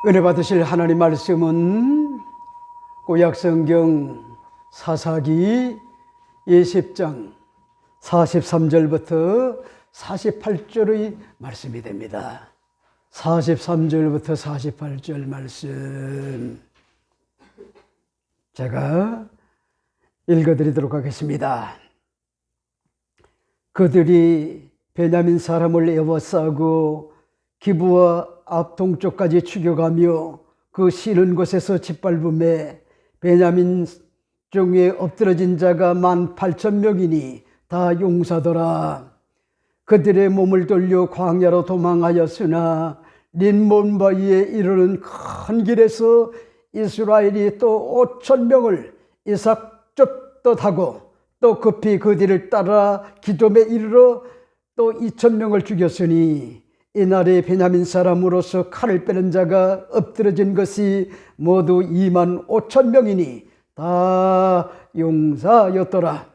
은혜 받으실 하나님 말씀은 구약성경 사사기 20장 43절부터 48절의 말씀이 됩니다. 43절부터 48절 말씀 제가 읽어드리도록 하겠습니다. 그들이 베냐민 사람을 에워싸고 기브와 앞 동쪽까지 추격하며 그 쉬는 곳에서 짓밟음에 베냐민 중에 엎드러진 자가 18,000명이니 다 용사더라. 그들의 몸을 돌려 광야로 도망하였으나 린몬바위에 이르는 큰 길에서 이스라엘이 또 5,000명을 이삭 쫓듯하고 또 급히 그 뒤를 따라 기돔에 이르러 또 2,000명을 죽였으니 이날에 베냐민 사람으로서 칼을 빼는 자가 엎드러진 것이 모두 25,000명이니 다 용사였더라.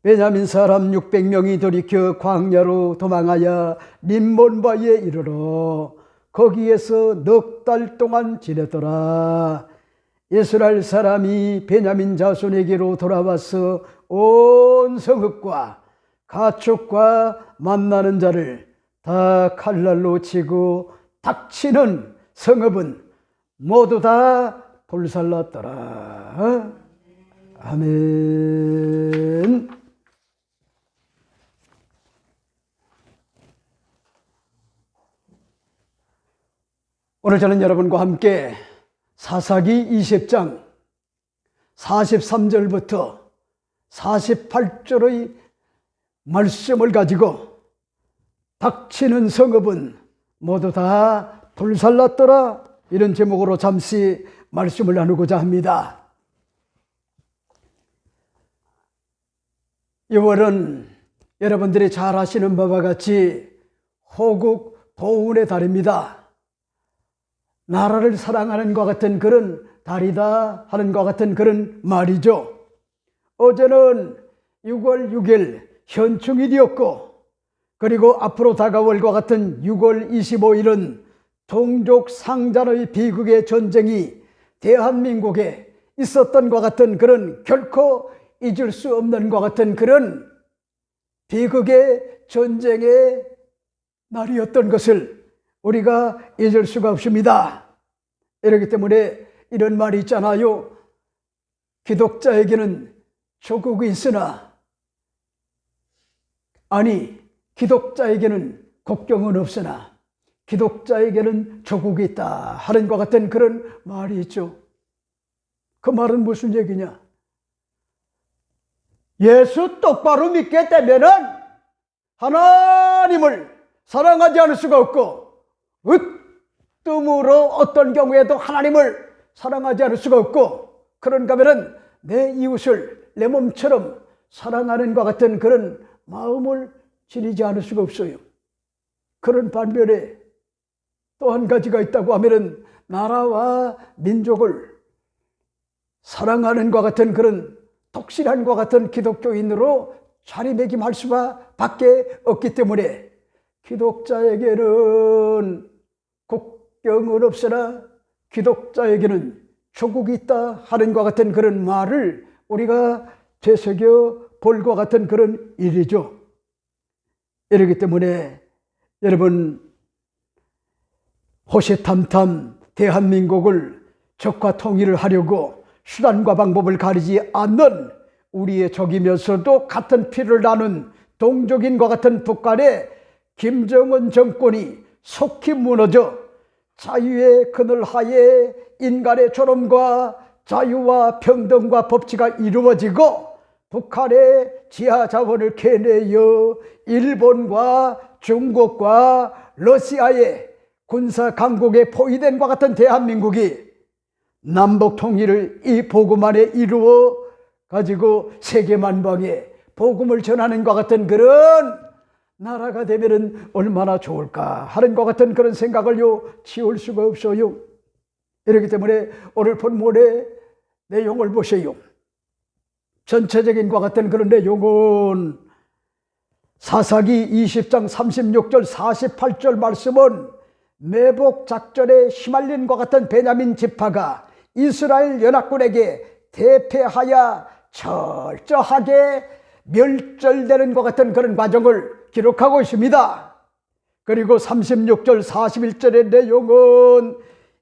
베냐민 사람 600명이 돌이켜 광야로 도망하여 림몬바위에 이르러 거기에서 넉 달 동안 지냈더라. 이스라엘 사람이 베냐민 자손에게로 돌아와서 온 성읍과 가축과 만나는 자를 다 칼날로 치고 닥치는 성읍은 모두 다 불살랐더라. 아멘. 오늘 저는 여러분과 함께 사사기 20장 43절부터 48절의 말씀을 가지고 닥치는 성읍은 모두 다 불살랐더라, 이런 제목으로 잠시 말씀을 나누고자 합니다. 6월은 여러분들이 잘 아시는 바와 같이 호국 보훈의 달입니다. 나라를 사랑하는 것 같은 그런 달이다 하는 것 같은 그런 말이죠. 어제는 6월 6일 현충일이었고, 그리고 앞으로 다가올 것 같은 6월 25일은 동족 상잔의 비극의 전쟁이 대한민국에 있었던 것 같은 그런, 결코 잊을 수 없는 것 같은 그런 비극의 전쟁의 날이었던 것을 우리가 잊을 수가 없습니다. 이렇기 때문에 이런 말이 있잖아요. 기독자에게는 조국이 있으나, 아니, 기독자에게는 국경은 없으나 기독자에게는 조국이 있다 하는 것 같은 그런 말이 있죠. 그 말은 무슨 얘기냐? 예수 똑바로 믿게 되면은 하나님을 사랑하지 않을 수가 없고, 으뜸으로 어떤 경우에도 하나님을 사랑하지 않을 수가 없고, 그런가 하면은 내 이웃을 내 몸처럼 사랑하는 것 같은 그런 마음을 지니지 않을 수가 없어요. 그런 반면에 또 한 가지가 있다고 하면은 나라와 민족을 사랑하는 것 같은 그런 독실한 것 같은 기독교인으로 자리매김할 수밖에 없기 때문에 기독자에게는 국경은 없으나 기독자에게는 조국이 있다 하는 것 같은 그런 말을 우리가 되새겨 볼 것 같은 그런 일이죠. 이러기 때문에 여러분, 호시탐탐 대한민국을 적과 통일을 하려고 수단과 방법을 가리지 않는 우리의 적이면서도 같은 피를 나눈 동족인과 같은 북한의 김정은 정권이 속히 무너져 자유의 그늘 하에 인간의 존엄과 자유와 평등과 법치가 이루어지고 북한의 지하 자원을 캐내어 일본과 중국과 러시아의 군사 강국에 포위된 것 같은 대한민국이 남북 통일을 이 복음 안에 이루어 가지고 세계 만방에 복음을 전하는 것 같은 그런 나라가 되면은 얼마나 좋을까 하는 것 같은 그런 생각을요 지울 수가 없어요. 이렇기 때문에 오늘 본문의 내용을 보세요. 전체적인 것 같은 그런 내용은 사사기 20장 36절 48절 말씀은 매복 작전에 휘말린 것 같은 베냐민 지파가 이스라엘 연합군에게 대패하여 철저하게 멸절되는 것 같은 그런 과정을 기록하고 있습니다. 그리고 36절 41절의 내용은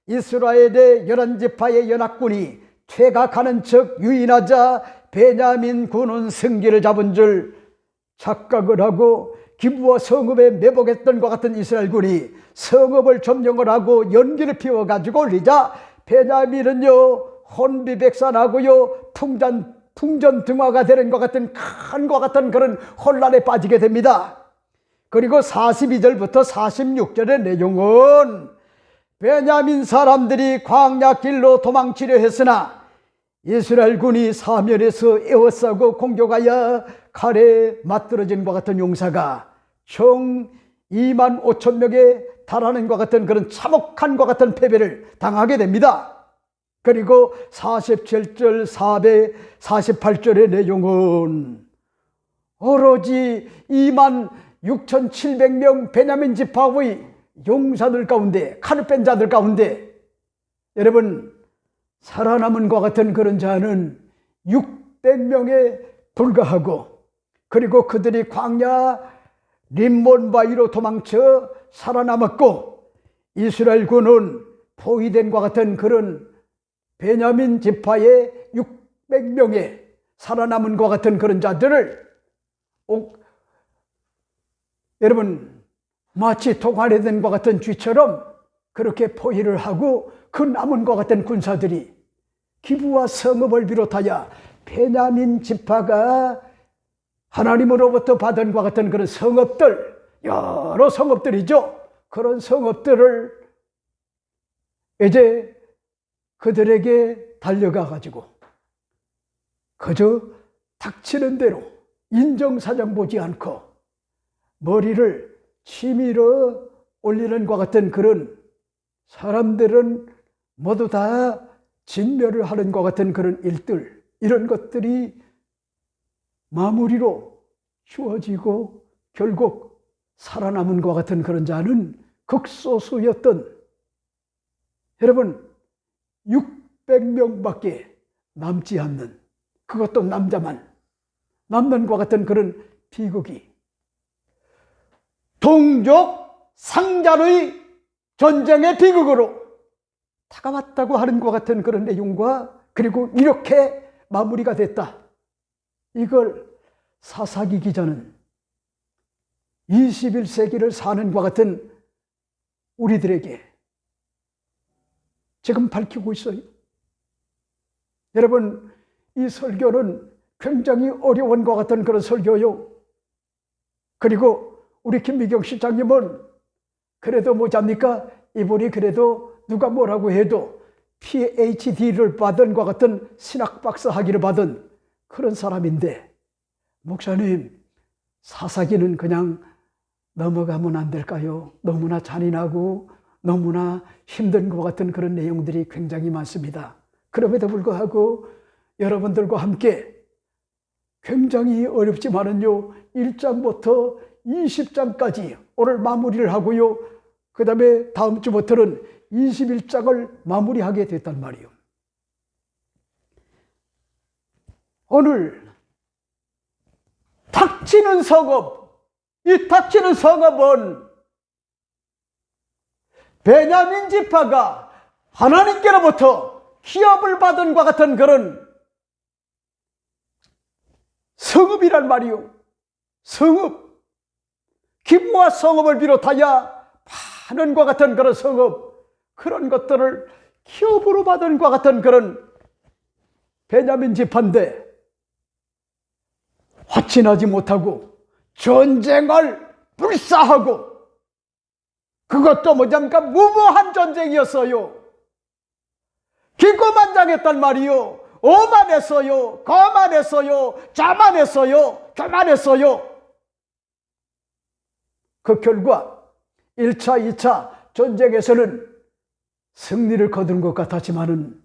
이스라엘의 11지파의 연합군이 퇴각하는 척 유인하자 베냐민 군은 승기를 잡은 줄 착각을 하고 기브와 성읍에 매복했던 것 같은 이스라엘군이 성읍을 점령을 하고 연기를 피워가지고 올리자 베냐민은요 혼비백산하고요 풍전등화가 되는 것 같은 큰 것 같은 그런 혼란에 빠지게 됩니다. 그리고 42절부터 46절의 내용은 베냐민 사람들이 광야 길로 도망치려 했으나 이스라엘 군이 사면에서 에워싸고 공격하여 칼에 맞들어진 것 같은 용사가 총 2만 5천 명에 달하는 것 같은 그런 참혹한 것 같은 패배를 당하게 됩니다. 그리고 47절 448절의 내용은 오로지 2만 6,700명 베냐민 지파의 용사들 가운데 칼을 뺀 자들 가운데 여러분 살아남은 것 같은 그런 자는 600명에 불과하고 그리고 그들이 광야 림몬바위로 도망쳐 살아남았고 이스라엘 군은 포위된 것 같은 그런 베냐민 지파의 600명에 살아남은 것 같은 그런 자들을 여러분 마치 통화된 것 같은 쥐처럼 그렇게 포위를 하고 그 남은 것 같은 군사들이 기브와 성읍을 비롯하여 베냐민 지파가 하나님으로부터 받은 것 같은 그런 성읍들 여러 성읍들이죠. 그런 성읍들을 이제 그들에게 달려가 가지고 그저 닥치는 대로 인정사정 보지 않고 머리를 치밀어 올리는 것 같은 그런 사람들은 모두 다 진멸을 하는 것 같은 그런 일들 이런 것들이 마무리로 주어지고 결국 살아남은 것 같은 그런 자는 극소수였던 여러분 600명밖에 남지 않는 그것도 남자만 남는 것 같은 그런 비극이 동족 상잔의 전쟁의 비극으로 다가왔다고 하는 것 같은 그런 내용과 그리고 이렇게 마무리가 됐다. 이걸 사사기 기자는 21세기를 사는 것 같은 우리들에게 지금 밝히고 있어요. 여러분 이 설교는 굉장히 어려운 것 같은 그런 설교요. 그리고 우리 김미경 시장님은 그래도 뭐잡니까? 이분이 그래도 누가 뭐라고 해도 PhD를 받은 것 같은 신학박사 학위를 받은 그런 사람인데 목사님 사사기는 그냥 넘어가면 안 될까요? 너무나 잔인하고 너무나 힘든 것 같은 그런 내용들이 굉장히 많습니다. 그럼에도 불구하고 여러분들과 함께 굉장히 어렵지만은요 1장부터 20장까지 오늘 마무리를 하고요 그 다음에 다음 주부터는 21장을 마무리하게 됐단 말이에요. 오늘 닥치는 성읍, 이 닥치는 성읍은 베냐민 지파가 하나님께로부터 기업을 받은 것 같은 그런 성읍이란 말이요. 성읍, 기브와 성읍을 비롯하여 많은 것 같은 그런 성읍, 그런 것들을 기업으로 받은 것 같은 그런 베냐민 지파인데 화친하지 못하고 전쟁을 불사하고 그것도 뭐냐니까 무모한 전쟁이었어요. 기고만장했단 말이요. 오만했어요. 거만했어요. 자만했어요. 교만했어요. 그 결과 1차, 2차 전쟁에서는 승리를 거둔 것 같았지만은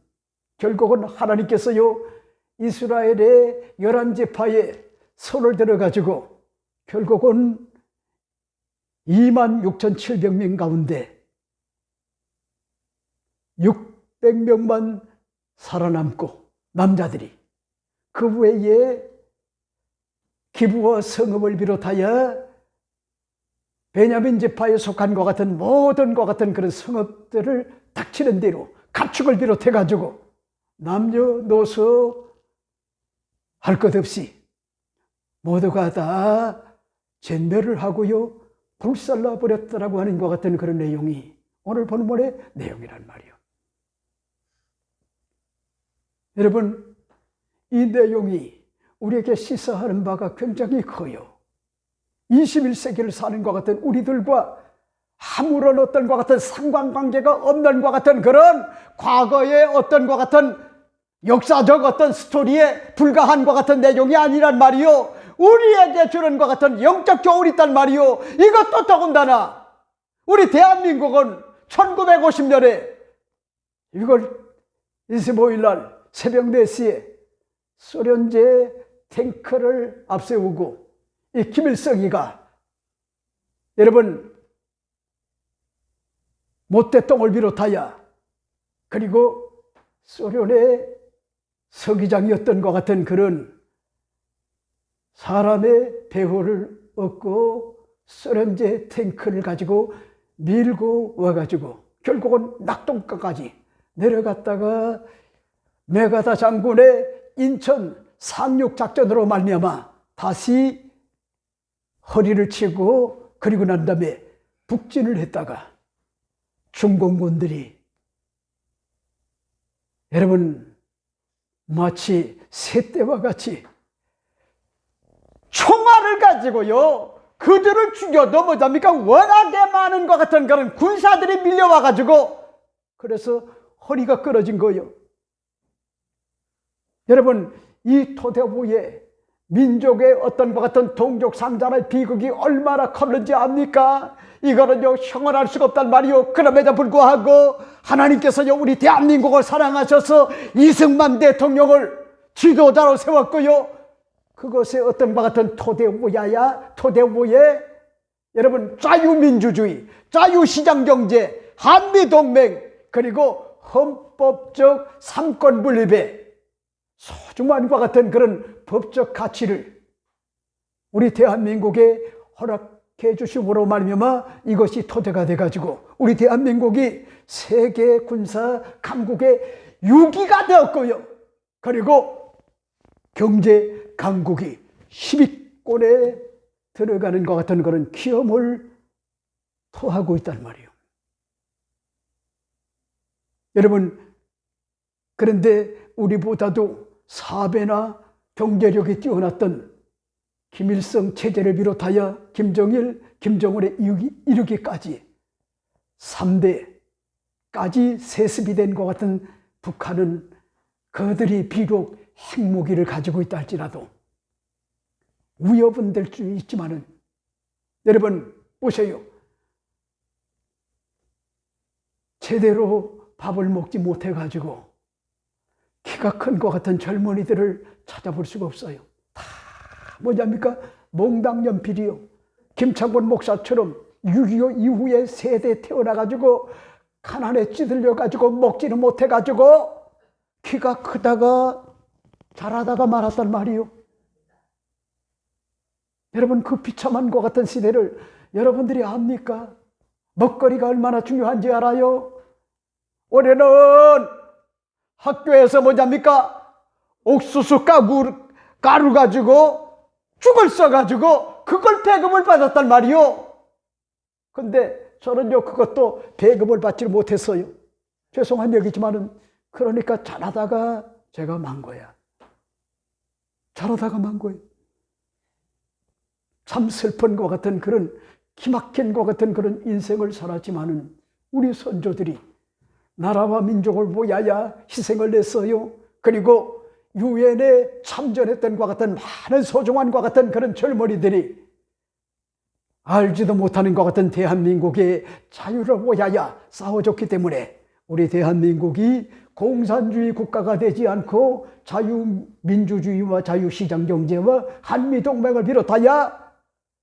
결국은 하나님께서요 이스라엘의 11지파에 손을 들어가지고 결국은 26,700명 가운데 600명만 살아남고 남자들이 그 외에 기브와 성읍을 비롯하여 베냐민 지파에 속한 것 같은 모든 것 같은 그런 성읍들을 닥치는 대로 가축을 비롯해 가지고 남녀노소 할 것 없이 모두가 다 전멸을 하고요 불살라 버렸더라고 하는 것 같은 그런 내용이 오늘 본문의 내용이란 말이에요. 여러분, 이 내용이 우리에게 시사하는 바가 굉장히 커요. 21세기를 사는 것 같은 우리들과 아무런 어떤 것 같은 상관관계가 없는 것 같은 그런 과거의 어떤 것 같은 역사적 어떤 스토리에 불과한 것 같은 내용이 아니란 말이요. 우리에게 주는 것 같은 영적 교훈이 있단 말이요. 이것도 더군다나 우리 대한민국은 1950년에 6월 25일 날 새벽 4시에 소련제 탱크를 앞세우고 이 김일성이가 여러분 모태똥을 비롯하여 그리고 소련의 서기장이었던 것 같은 그런 사람의 배후를 얻고 소련제 탱크를 가지고 밀고 와가지고 결국은 낙동강까지 내려갔다가 메가다 장군의 인천 상륙작전으로 말미암아 다시 허리를 치고 그리고 난 다음에 북진을 했다가 중공군들이 여러분 마치 새떼와 같이 총알을 가지고요 그들을 죽여도 뭐합니까 워낙에 많은 것 같은 그런 군사들이 밀려와 가지고 그래서 허리가 끊어진 거예요. 여러분 이 토대부에 민족의 어떤 것 같은 동족 상잔의 비극이 얼마나 컸는지 압니까? 이거는요 형언할 수가 없단 말이요. 그럼에도 불구하고 하나님께서요 우리 대한민국을 사랑하셔서 이승만 대통령을 지도자로 세웠고요. 그것의 어떤 것 같은 토대부에 여러분 자유민주주의, 자유시장경제, 한미동맹 그리고 헌법적 삼권분립에 소중한 것 같은 그런 법적 가치를 우리 대한민국에 허락해 주심으로 말미암아 이것이 토대가 돼가지고 우리 대한민국이 세계 군사 강국의 유기가 되었고요. 그리고 경제 강국이 10위권에 들어가는 것 같은 그런 기염을 토하고 있단 말이에요. 여러분 그런데 우리보다도 4배나 경제력이 뛰어났던 김일성 체제를 비롯하여 김정일, 김정은에 이르기까지 3대까지 세습이 된 것 같은 북한은 그들이 비록 핵무기를 가지고 있다 할지라도 위협은 될 수 있지만은 여러분 보세요. 제대로 밥을 먹지 못해가지고 키가 큰 것 같은 젊은이들을 찾아볼 수가 없어요. 다 뭐냐입니까? 몽당연필이요. 김창곤 목사처럼 6.25 이후에 세대 태어나가지고 가난에 찌들려가지고 먹지는 못해가지고 키가 크다가 자라다가 말았단 말이요. 여러분 그 비참한 것 같은 시대를 여러분들이 압니까? 먹거리가 얼마나 중요한지 알아요? 올해는 학교에서 뭐냐입니까? 옥수수 가루 가지고 죽을 써가지고 그걸 배급을 받았단 말이요. 근데 저는요 그것도 배급을 받지 못했어요. 죄송한 얘기지만은 그러니까 자라다가 제가 만 거야. 자라다가 만 거예요. 참 슬픈 것 같은 그런 기막힌 것 같은 그런 인생을 살았지만은 우리 선조들이 나라와 민족을 위하여 희생을 냈어요. 그리고 유엔에 참전했던 것 같은 많은 소중한 것 같은 그런 젊은이들이 알지도 못하는 것 같은 대한민국의 자유를 위하여 싸워줬기 때문에 우리 대한민국이 공산주의 국가가 되지 않고 자유민주주의와 자유시장경제와 한미동맹을 비롯하여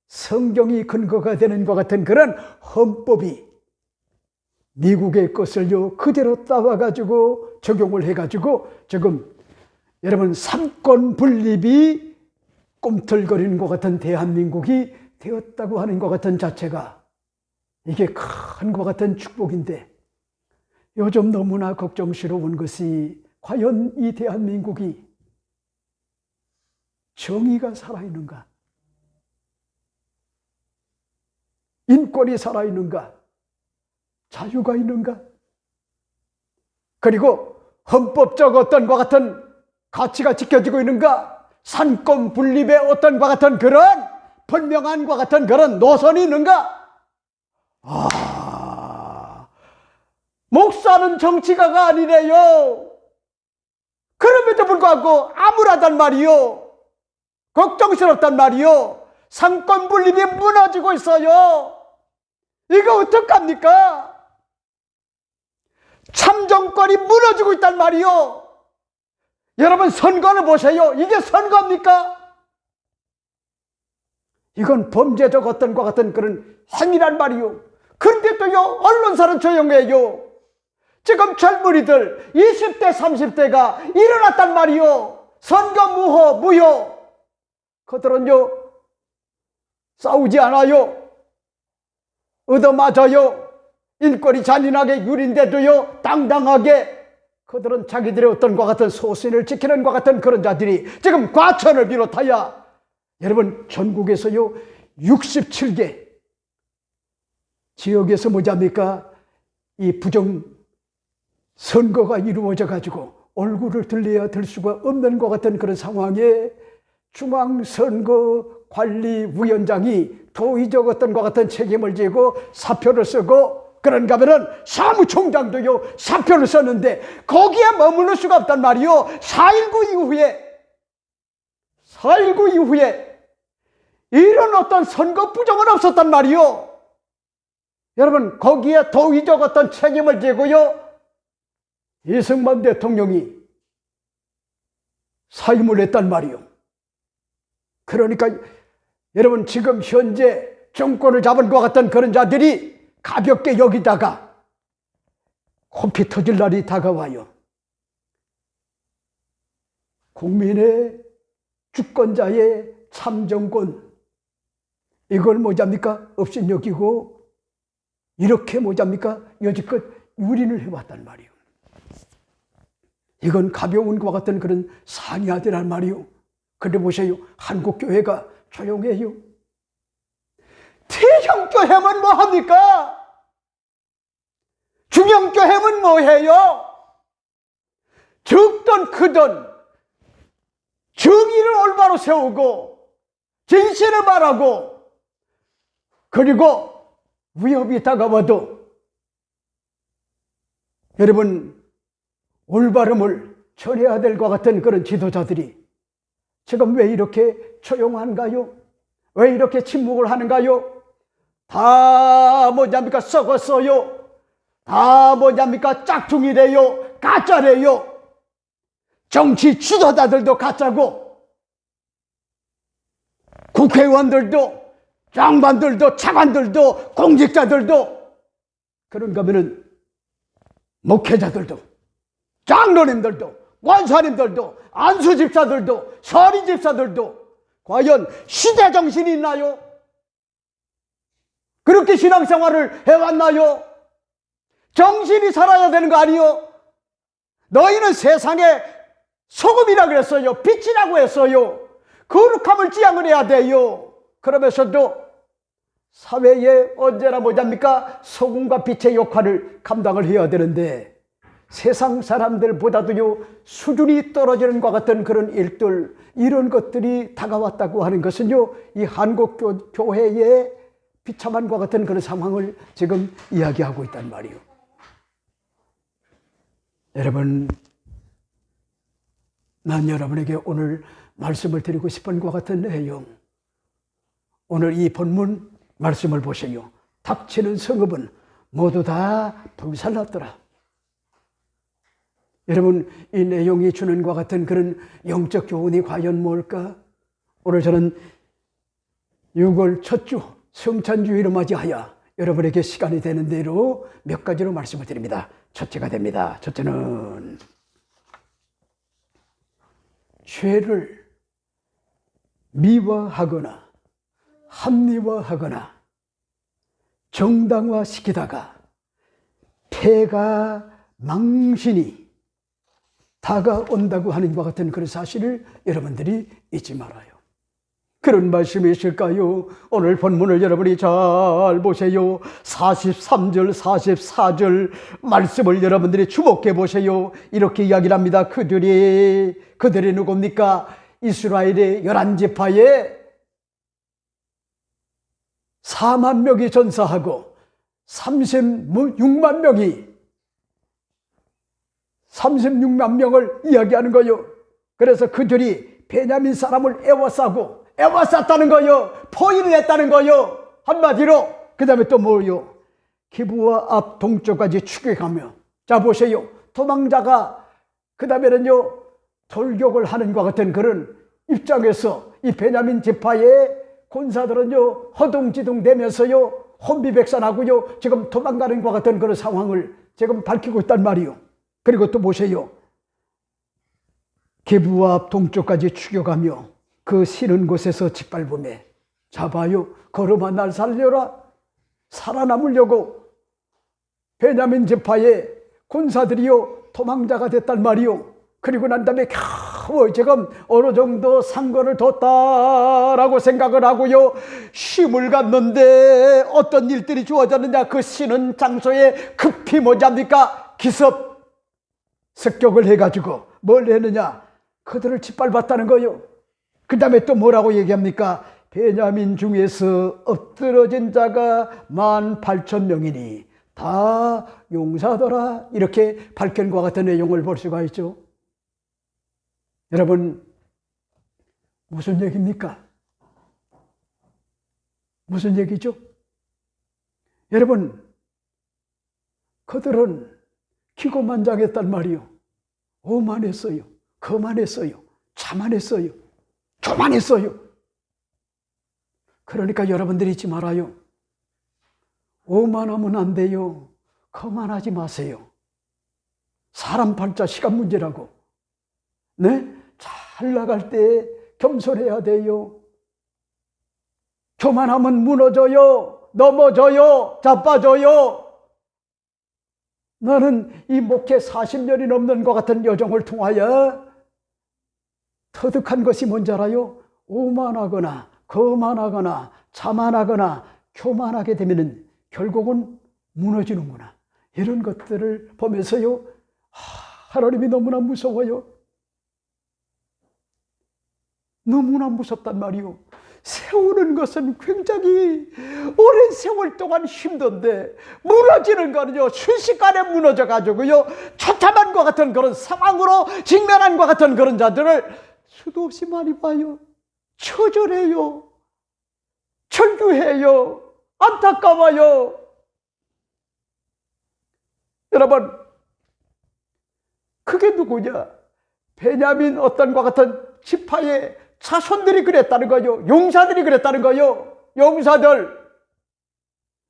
성경이 근거가 되는 것 같은 그런 헌법이 미국의 것을요 그대로 따와가지고 적용을 해가지고 지금 여러분 삼권 분립이 꿈틀거리는 것 같은 대한민국이 되었다고 하는 것 같은 자체가 이게 큰 것 같은 축복인데, 요즘 너무나 걱정스러운 것이 과연 이 대한민국이 정의가 살아있는가? 인권이 살아있는가? 자유가 있는가? 그리고 헌법적 어떤 것 같은 가치가 지켜지고 있는가? 삼권 분립의 어떤 것 같은 그런 분명한 것 같은 그런 노선이 있는가? 목사는 정치가가 아니래요. 그럼에도 불구하고 암울하단 말이요. 걱정스럽단 말이요. 삼권 분립이 무너지고 있어요. 이거 어떡합니까? 참정권이 무너지고 있단 말이요. 여러분 선거를 보세요. 이게 선거입니까? 이건 범죄적 어떤 것 같은 그런 행위란 말이요. 그런데 또요 언론사는 조용해요. 지금 젊은이들 20대 30대가 일어났단 말이요. 선거 무효. 그들은요 싸우지 않아요. 얻어맞아요. 인권이 잔인하게 유린데도요 당당하게 그들은 자기들의 어떤 것 같은 소신을 지키는 것 같은 그런 자들이 지금 과천을 비롯하여 여러분 전국에서요 67개 지역에서 뭐잡니까? 이 부정 선거가 이루어져 가지고 얼굴을 들려야 들 수가 없는 것 같은 그런 상황에 중앙선거관리위원장이 도의적 어떤 것 같은 책임을 지고 사표를 쓰고, 그런가 하면은 사무총장도요 사표를 썼는데 거기에 머무를 수가 없단 말이요. 4.19 이후에 이런 어떤 선거 부정은 없었단 말이요. 여러분 거기에 도의적 어떤 책임을 지고요 이승만 대통령이 사임을 했단 말이요. 그러니까 여러분 지금 현재 정권을 잡은 것 같은 그런 자들이 가볍게 여기다가 코피 터질 날이 다가와요. 국민의 주권자의 참정권, 이걸 뭐잡니까? 업신여기고 이렇게 뭐잡니까? 여지껏 유린을 해왔단 말이요. 이건 가벼운 것 같은 그런 상이하더란 말이요. 근데 보세요. 한국교회가 조용해요. 태형교회면 뭐합니까? 중형교회면 뭐해요? 적든 크든 정의를 올바로 세우고 진실을 말하고, 그리고 위협이 다가와도 여러분 올바름을 전해야 될 것 같은 그런 지도자들이 지금 왜 이렇게 조용한가요? 왜 이렇게 침묵을 하는가요? 다 뭐냐입니까? 썩었어요. 다 뭐냐입니까? 짝퉁이래요. 가짜래요. 정치 지도자들도 가짜고, 국회의원들도, 장관들도, 차관들도, 공직자들도, 그런가 하면은 목회자들도, 장로님들도, 권사님들도, 안수집사들도, 서리집사들도 과연 시대정신이 있나요? 그렇게 신앙생활을 해왔나요? 정신이 살아야 되는 거 아니요? 너희는 세상의 소금이라 그랬어요. 빛이라고 했어요. 거룩함을 지향을 해야 돼요. 그러면서도 사회에 언제나 뭐잡니까? 소금과 빛의 역할을 감당을 해야 되는데, 세상 사람들보다도요 수준이 떨어지는 것 같은 그런 일들, 이런 것들이 다가왔다고 하는 것은요 이 한국 교회의 비참한 것 같은 그런 상황을 지금 이야기하고 있단 말이에요. 여러분, 난 여러분에게 오늘 말씀을 드리고 싶은 것 같은 내용, 오늘 이 본문 말씀을 보세요. 닥치는 성읍은 모두 다 불살랐더라. 여러분, 이 내용이 주는 것 같은 그런 영적 교훈이 과연 뭘까? 오늘 저는 6월 첫 주 성찬주의를 맞이하여 여러분에게 시간이 되는 대로 몇 가지로 말씀을 드립니다. 첫째가 됩니다. 첫째는 죄를 미화하거나 합리화하거나 정당화시키다가 폐가 망신이 다가온다고 하는 것 같은 그런 사실을 여러분들이 잊지 말아요. 그런 말씀이 있을까요? 오늘 본문을 여러분이 잘 보세요. 43절, 44절 말씀을 여러분들이 주목해 보세요. 이렇게 이야기를 합니다. 그들이 누굽니까? 이스라엘의 11지파에 4만 명이 전사하고 36만 명을 이야기하는 거예요. 그래서 그들이 베냐민 사람을 애워쌌다는 거예요. 포위를 했다는 거예요. 한마디로. 그 다음에 또 뭐요? 기브아 앞 동쪽까지 추격하며. 자 보세요. 도망자가 그 다음에는요 돌격을 하는 것 같은 그런 입장에서 이 베냐민 지파의 군사들은요 허둥지둥 되면서요 혼비백산하고요 지금 도망가는 것 같은 그런 상황을 지금 밝히고 있단 말이요. 그리고 또 보세요. 기브아 앞 동쪽까지 추격하며 그 쉬는 곳에서 짓밟음에. 잡아요. 걸음아 날 살려라. 살아남으려고 베냐민 지파의 군사들이요 도망자가 됐단 말이요. 그리고 난 다음에 겨우 지금 어느 정도 상권을 뒀다라고 생각을 하고요 쉼을 갔는데 어떤 일들이 주어졌느냐. 그 쉬는 장소에 급히 뭐잡니까? 기습 습격을 해가지고 뭘 했느냐. 그들을 짓밟았다는 거예요. 그 다음에 또 뭐라고 얘기합니까? 베냐민 중에서 엎드러진 자가 18,000명이니 다 용사더라. 이렇게 밝힌 것 같은 내용을 볼 수가 있죠. 여러분 무슨 얘기입니까? 무슨 얘기죠? 여러분 그들은 기고만장했단 말이요. 오만했어요. 거만했어요. 자만했어요. 교만했어요. 그러니까 여러분들이 잊지 말아요. 오만하면 안 돼요. 거만하지 마세요. 사람 팔자 시간 문제라고. 네? 잘 나갈 때 겸손해야 돼요. 교만하면 무너져요. 넘어져요. 자빠져요. 나는 이 목회 40년이 넘는 것 같은 여정을 통하여 터득한 것이 뭔지 알아요? 오만하거나 거만하거나 자만하거나 교만하게 되면 결국은 무너지는구나. 이런 것들을 보면서요 하나님이 너무나 무서워요. 너무나 무섭단 말이요. 세우는 것은 굉장히 오랜 세월 동안 힘든데 무너지는 거는요 순식간에 무너져 가지고요 처참한 것 같은 그런 상황으로 직면한 것 같은 그런 자들을 수도 없이 많이 봐요. 처절해요. 절규해요. 안타까워요. 여러분 그게 누구냐? 베냐민 어떤 것 같은 지파의 자손들이 그랬다는 거예요. 용사들이 그랬다는 거예요. 용사들.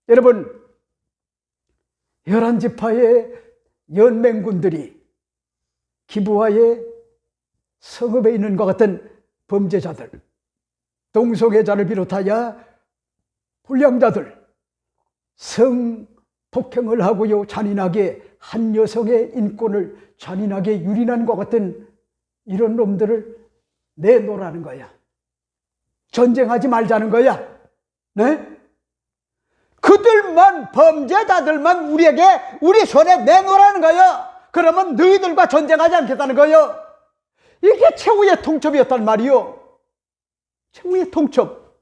여러분 11지파의 연맹군들이 기브아의 성읍에 있는 것 같은 범죄자들, 동성애자를 비롯하여 불량자들, 성폭행을 하고요 잔인하게 한 여성의 인권을 잔인하게 유린한 것 같은 이런 놈들을 내놓으라는 거야. 전쟁하지 말자는 거야. 네? 그들만, 범죄자들만 우리 손에 내놓으라는 거야. 그러면 너희들과 전쟁하지 않겠다는 거야. 이게 최후의 통첩이었단 말이요. 최후의 통첩.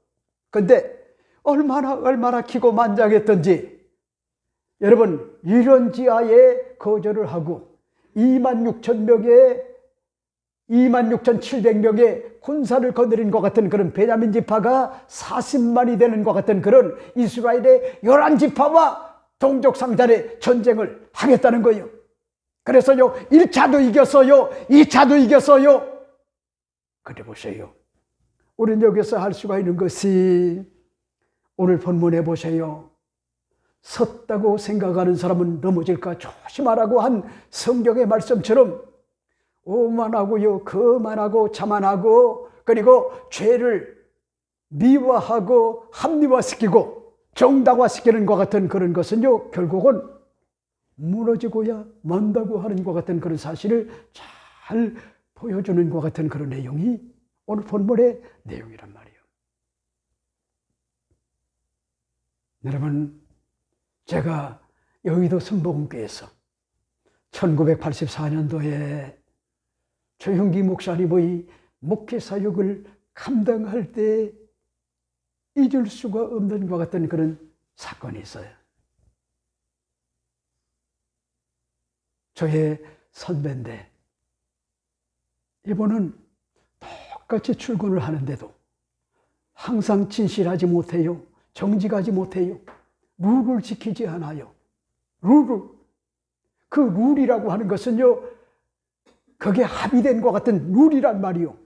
근데 얼마나 기고만장했던지 여러분 이런 지하에 거절을 하고 26,700명의 군사를 거느린 것 같은 그런 베냐민 지파가 40만이 되는 것 같은 그런 이스라엘의 11지파와 동족상잔의 전쟁을 하겠다는 거예요. 그래서요 1차도 이겼어요. 2차도 이겼어요. 그래 보세요. 우리는 여기서 할 수가 있는 것이 오늘 본문에 보세요. 섰다고 생각하는 사람은 넘어질까 조심하라고 한 성경의 말씀처럼 오만하고요, 거만하고 자만하고, 그리고 죄를 미화하고 합리화시키고 정당화시키는 것 같은 그런 것은요, 결국은 무너지고야 만다고 하는 것 같은 그런 사실을 잘 보여주는 것 같은 그런 내용이 오늘 본문의 내용이란 말이에요. 여러분, 제가 여의도 순복음교회에서 1984년도에 조형기 목사님의 목회 사역을 감당할 때 잊을 수가 없는 것 같은 그런 사건이 있어요. 저의 선배인데 이분은 똑같이 출근을 하는데도 항상 진실하지 못해요. 정직하지 못해요. 룰을 지키지 않아요. 그 룰이라고 하는 것은요, 그게 합의된 것 같은 룰이란 말이요.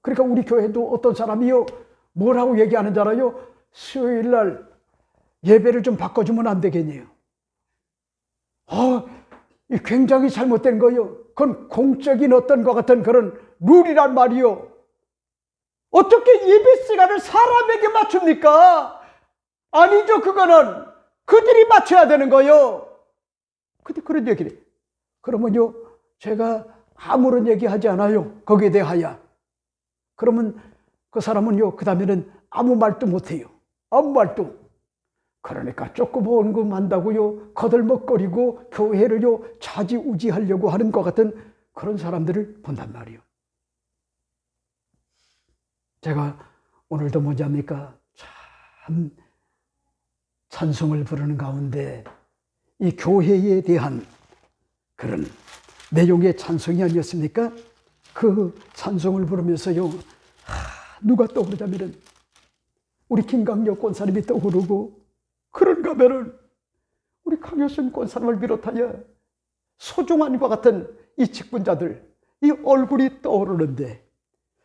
그러니까 우리 교회도 어떤 사람이요, 뭐라고 얘기하는 줄 알아요? 수요일 날 예배를 좀 바꿔주면 안 되겠네요. 굉장히 잘못된 거예요. 그건 공적인 어떤 것 같은 그런 룰이란 말이요. 어떻게 예배 시간을 사람에게 맞춥니까? 아니죠. 그거는 그들이 맞춰야 되는 거예요. 근데 그런 얘기를 해요. 그러면요, 제가 아무런 얘기하지 않아요. 거기에 대하여. 그러면 그 사람은요, 그 다음에는 아무 말도 못해요. 아무 말도. 그러니까 조금 언급한다고요, 거들먹거리고 교회를요 좌지우지하려고 하는 것 같은 그런 사람들을 본단 말이에요. 제가 오늘도 뭐지 합니까? 참 찬송을 부르는 가운데 이 교회에 대한 그런 내용의 찬송이 아니었습니까? 그 찬송을 부르면서요, 누가 떠오르자면은 우리 김강력 권사님이 떠오르고, 그런가 하면은 우리 강효순 권사님을 비롯하여 소중한 것 같은 이 직분자들, 이 얼굴이 떠오르는데,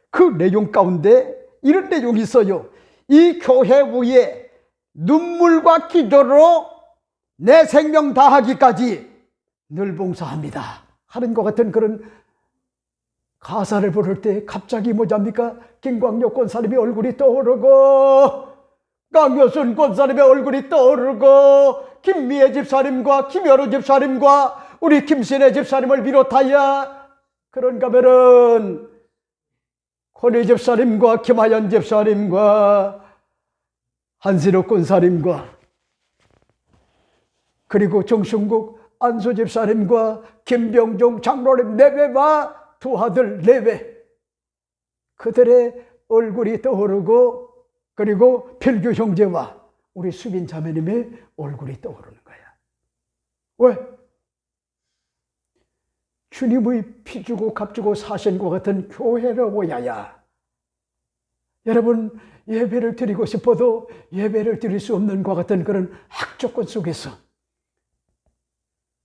그 내용 가운데 이런 내용이 있어요. 이 교회 위에 눈물과 기도로 내 생명 다하기까지 늘 봉사합니다 하는 것 같은 그런 가사를 부를 때 갑자기 뭐잡니까? 김광yok 권사님의 얼굴이 떠오르고, 강효순 권사님의 얼굴이 떠오르고, 김미애 집사님과 김여루 집사님과 우리 김신혜 집사님을 비롯하여 그런가 하면은 권희 집사님과 김하연 집사님과 한신욱 권사님과 그리고 정순국 안수 집사님과 김병종 장로님 내외와 두 아들 내외, 그들의 얼굴이 떠오르고, 그리고 필규 형제와 우리 수빈 자매님의 얼굴이 떠오르는 거야. 왜? 주님의 피 주고 값 주고 사신 것 같은 교회라고야야. 여러분, 예배를 드리고 싶어도 예배를 드릴 수 없는 것 같은 그런 악조건 속에서,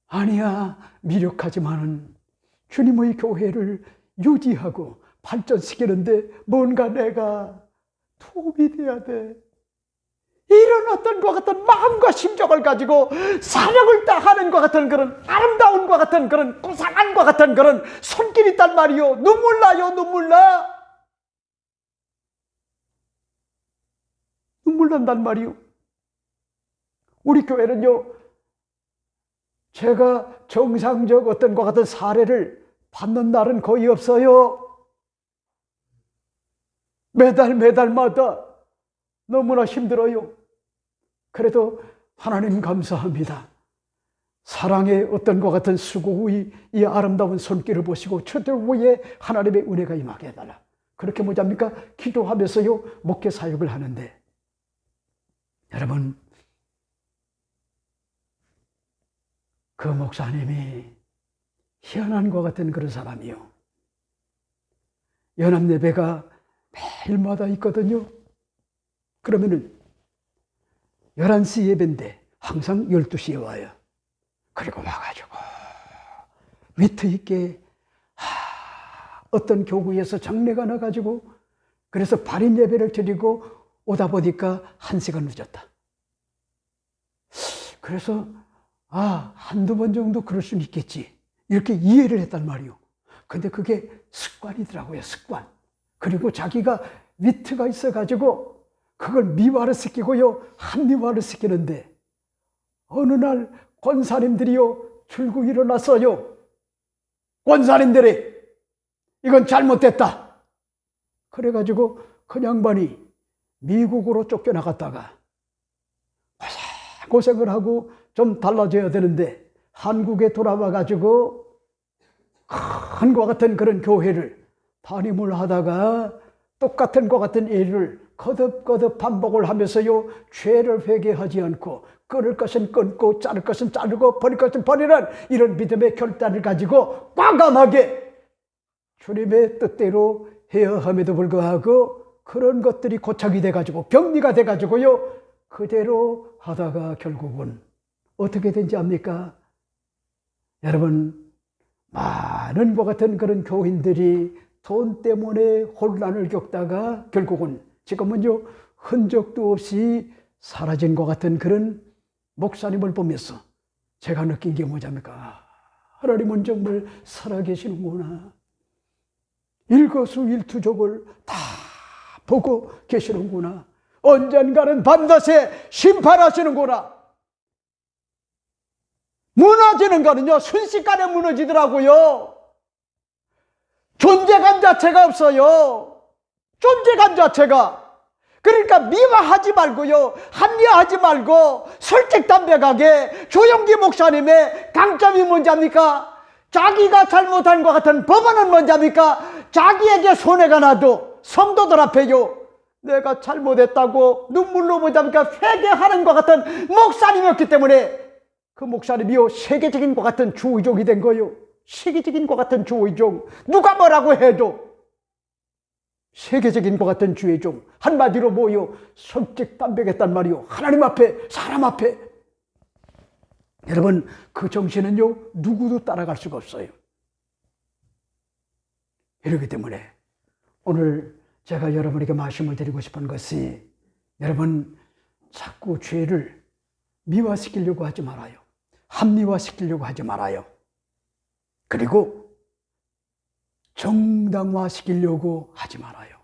아니야, 미력하지만은 주님의 교회를 유지하고 발전시키는데 뭔가 내가 도움이 돼야 돼. 이런 어떤 것 같은 마음과 심정을 가지고 사력을 다하는 것 같은 그런 아름다운 것 같은 그런 고상한 것 같은 그런 손길이 있단 말이요. 눈물 나요, 눈물 나. 눈물 난단 말이요. 우리 교회는요, 제가 정상적 어떤 것 같은 사례를 받는 날은 거의 없어요. 매달마다 너무나 힘들어요. 그래도 하나님 감사합니다. 사랑의 어떤 것 같은 수고의 이 아름다운 손길을 보시고 저들 위에 하나님의 은혜가 임하게 해달라. 그렇게 뭐잡니까? 기도하면서요 목회 사역을 하는데, 여러분, 그 목사님이 희한한 것 같은 그런 사람이요. 연합예배가 매일마다 있거든요. 그러면은 11시 예배인데 항상 12시에 와요. 그리고 와가지고 위트 있게 어떤 교구에서 장례가 나가지고, 그래서 발인 예배를 드리고 오다 보니까 1시간 늦었다. 그래서 한두 번 정도 그럴 수는 있겠지. 이렇게 이해를 했단 말이요. 근데 그게 습관이더라고요, 습관. 그리고 자기가 위트가 있어가지고 그걸 미화를 시키고요, 합리화를 시키는데 어느 날 권사님들이요, 들고 일어났어요. 권사님들이 이건 잘못됐다. 그래가지고 그 양반이 미국으로 쫓겨나갔다가 고생을 하고 좀 달라져야 되는데 한국에 돌아와가지고 큰과 같은 그런 교회를 담임을 하다가 똑같은 것 같은 일을 거듭거듭 반복을 하면서요, 죄를 회개하지 않고 끊을 것은 끊고 자를 것은 자르고 버릴 것은 버리는 이런 믿음의 결단을 가지고 과감하게 주님의 뜻대로 해야 함에도 불구하고 그런 것들이 고착이 돼가지고 병리가 돼가지고요, 그대로 하다가 결국은 어떻게 된지 압니까? 여러분, 많은 것 같은 그런 교인들이 돈 때문에 혼란을 겪다가 결국은 지금은요, 흔적도 없이 사라진 것 같은 그런 목사님을 보면서 제가 느낀 게 뭐냐입니까? 하나님은 정말 살아계시는구나. 일거수일투족을 다 보고 계시는구나. 언젠가는 반드시 심판하시는구나. 무너지는 거는요, 순식간에 무너지더라고요. 존재감 자체가 없어요. 존재감 자체가. 그러니까 미화하지 말고요, 합리화하지 말고 솔직담백하게 조용기 목사님의 강점이 뭔지 압니까? 자기가 잘못한 것 같은 법안은 뭔지 압니까? 자기에게 손해가 나도 성도들 앞에요, 내가 잘못했다고 눈물로 보지 않습니까? 회개하는 것 같은 목사님이었기 때문에 그 목사님이요, 세계적인 것 같은 주의종이 된 거예요. 세계적인 것 같은 주의종. 누가 뭐라고 해도 세계적인 것 같은 주의종. 한마디로 뭐요? 솔직담백했단 말이요. 하나님 앞에, 사람 앞에. 여러분, 그 정신은요, 누구도 따라갈 수가 없어요. 이렇기 때문에 오늘 제가 여러분에게 말씀을 드리고 싶은 것이, 여러분, 자꾸 죄를 미화시키려고 하지 말아요. 합리화시키려고 하지 말아요. 그리고 정당화시키려고 하지 말아요.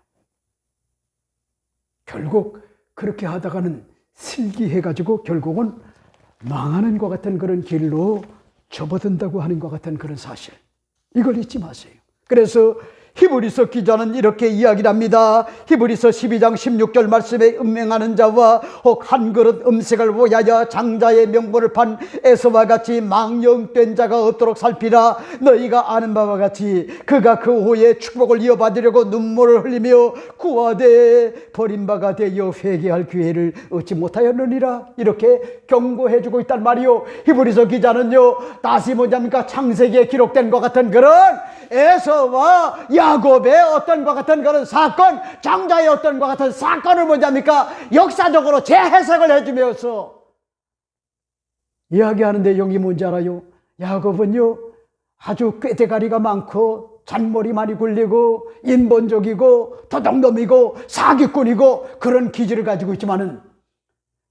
결국 그렇게 하다가는 슬기해가지고 결국은 망하는 것 같은 그런 길로 접어든다고 하는 것 같은 그런 사실, 이걸 잊지 마세요. 그래서 히브리서 기자는 이렇게 이야기를 합니다. 히브리서 12장 16절 말씀에 음행하는 자와 혹 한 그릇 음식을 위하여 장자의 명분을 판 에서와 같이 망령된 자가 없도록 살피라. 너희가 아는 바와 같이 그가 그 후에 축복을 이어받으려고 눈물을 흘리며 구하되 버린 바가 되어 회개할 기회를 얻지 못하였느니라. 이렇게 경고해주고 있단 말이요. 히브리서 기자는요, 다시 뭐냐니까 창세기에 기록된 것 같은 그런 에서와 야곱의 어떤 것 같은 그런 사건, 장자의 어떤 것 같은 사건을 뭐냐니까 역사적으로 재해석을 해주면서 이야기하는 내용이 뭔지 알아요? 야곱은요, 아주 꾀대가리가 많고 잔머리 많이 굴리고 인본적이고 도둑놈이고 사기꾼이고 그런 기질을 가지고 있지만은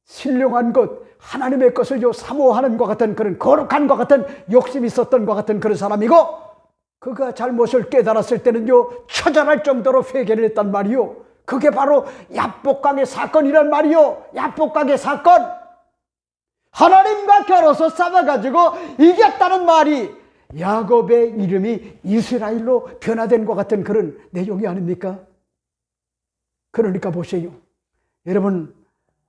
신령한 것, 하나님의 것을 사모하는 것 같은 그런 거룩한 것 같은 욕심이 있었던 것 같은 그런 사람이고, 그가 잘못을 깨달았을 때는요, 처절할 정도로 회개를 했단 말이요. 그게 바로 야복강의 사건이란 말이요. 야복강의 사건. 하나님과 겨뤄서 싸워가지고 이겼다는 말이 야곱의 이름이 이스라엘로 변화된 것 같은 그런 내용이 아닙니까? 그러니까 보세요. 여러분,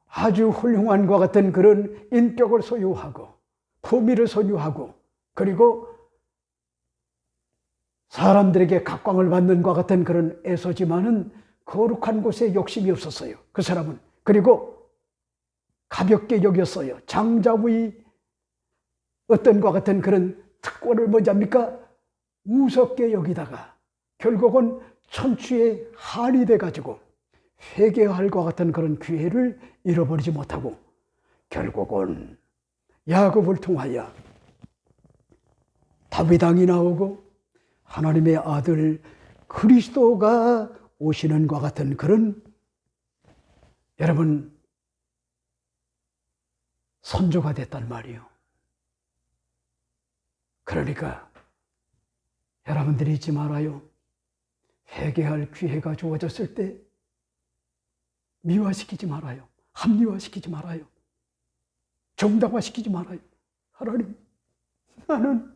아주 훌륭한 것 같은 그런 인격을 소유하고 품위를 소유하고 그리고 사람들에게 각광을 받는 것 같은 그런 에서지만은 거룩한 곳에 욕심이 없었어요. 그 사람은. 그리고 가볍게 여겼어요. 장자의 어떤 것 같은 그런 특권을 뭐냐입니까? 우습게 여기다가 결국은 천추의 한이 돼가지고 회개할 것 같은 그런 기회를 잃어버리지 못하고 결국은 야곱을 통하여 다윗 왕이 나오고 하나님의 아들 그리스도가 오시는 것 같은 그런, 여러분, 선조가 됐단 말이요. 그러니까 여러분들이 잊지 말아요. 회개할 기회가 주어졌을 때 미화시키지 말아요. 합리화시키지 말아요. 정당화시키지 말아요. 하나님, 나는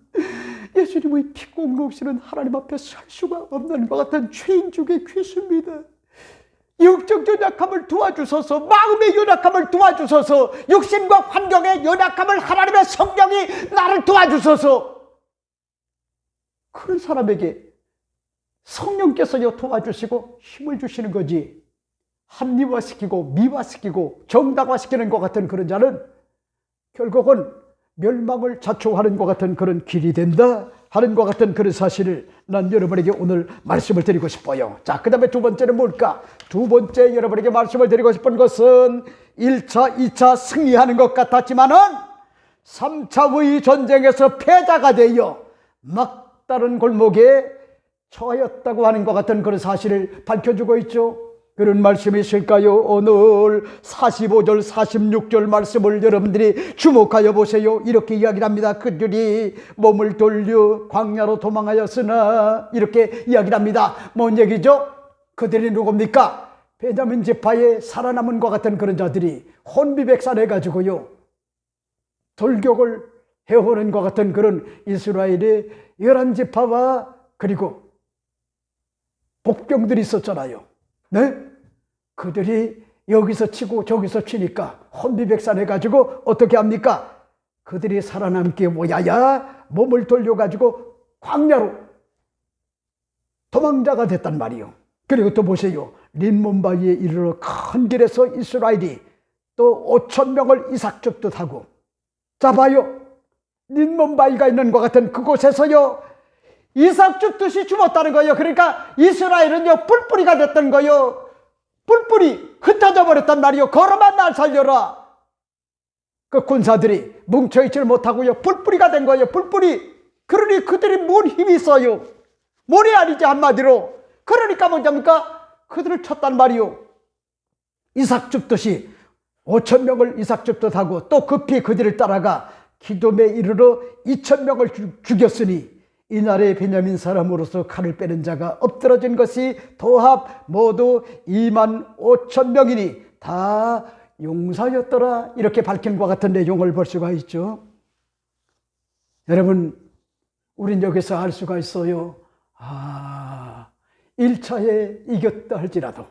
예수님의 피 공로 없이는 하나님 앞에 설 수가 없는 것 같은 죄인 중에 괴수입니다. 영적 연약함을 도와주소서. 마음의 연약함을 도와주소서. 육신과 환경의 연약함을 하나님의 성령이 나를 도와주소서. 그런 사람에게 성령께서요 도와주시고 힘을 주시는 거지, 합리화시키고 미화시키고 정당화시키는 것 같은 그런 자는 결국은 멸망을 자초하는 것 같은 그런 길이 된다 하는 것 같은 그런 사실을 난 여러분에게 오늘 말씀을 드리고 싶어요. 자, 그 다음에 두 번째는 뭘까? 두 번째 여러분에게 말씀을 드리고 싶은 것은 1차, 2차 승리하는 것 같았지만은 3차의 전쟁에서 패자가 되어 막다른 골목에 처하였다고 하는 것 같은 그런 사실을 밝혀주고 있죠. 그런 말씀이 있을까요? 오늘 45절 46절 말씀을 여러분들이 주목하여 보세요. 이렇게 이야기를 합니다. 그들이 몸을 돌려 광야로 도망하였으나, 이렇게 이야기를 합니다. 뭔 얘기죠? 그들이 누굽니까? 베냐민 지파에 살아남은 것 같은 그런 자들이 혼비백산해 가지고요 돌격을 해오는 것 같은 그런 이스라엘의 11지파와 그리고 복병들이 있었잖아요. 네? 그들이 여기서 치고 저기서 치니까 혼비백산해가지고 어떻게 합니까? 그들이 살아남기 뭐야야 몸을 돌려가지고 광야로 도망자가 됐단 말이요. 그리고 또 보세요. 린몬바위에 이르러 큰 길에서 이스라엘이 또 5,000명을 이삭줍듯 하고, 자 봐요. 린몬바위가 있는 것 같은 그곳에서요 이삭줍듯이 죽었다는 거예요. 그러니까 이스라엘은요 뿔뿔이가 됐던 거예요. 뿔뿔이 흩어져 버렸단 말이요. 걸어만 날 살려라. 그 군사들이 뭉쳐있지를 못하고요 뿔뿔이가 된 거예요. 뿔뿔이. 그러니 그들이 뭔 힘이 있어요? 모래 아니지 한마디로. 그러니까 뭐냐니까 그들을 쳤단 말이요. 이삭줍듯이 5,000명을 이삭줍듯 하고 또 급히 그들을 따라가 기돔에 이르러 2,000명을 죽였으니 이날에 베냐민 사람으로서 칼을 빼는 자가 엎드러진 것이 도합 모두 25,000명이니 다 용사였더라. 이렇게 밝힌 것 같은 내용을 볼 수가 있죠. 여러분, 우린 여기서 알 수가 있어요. 1차에 이겼다 할지라도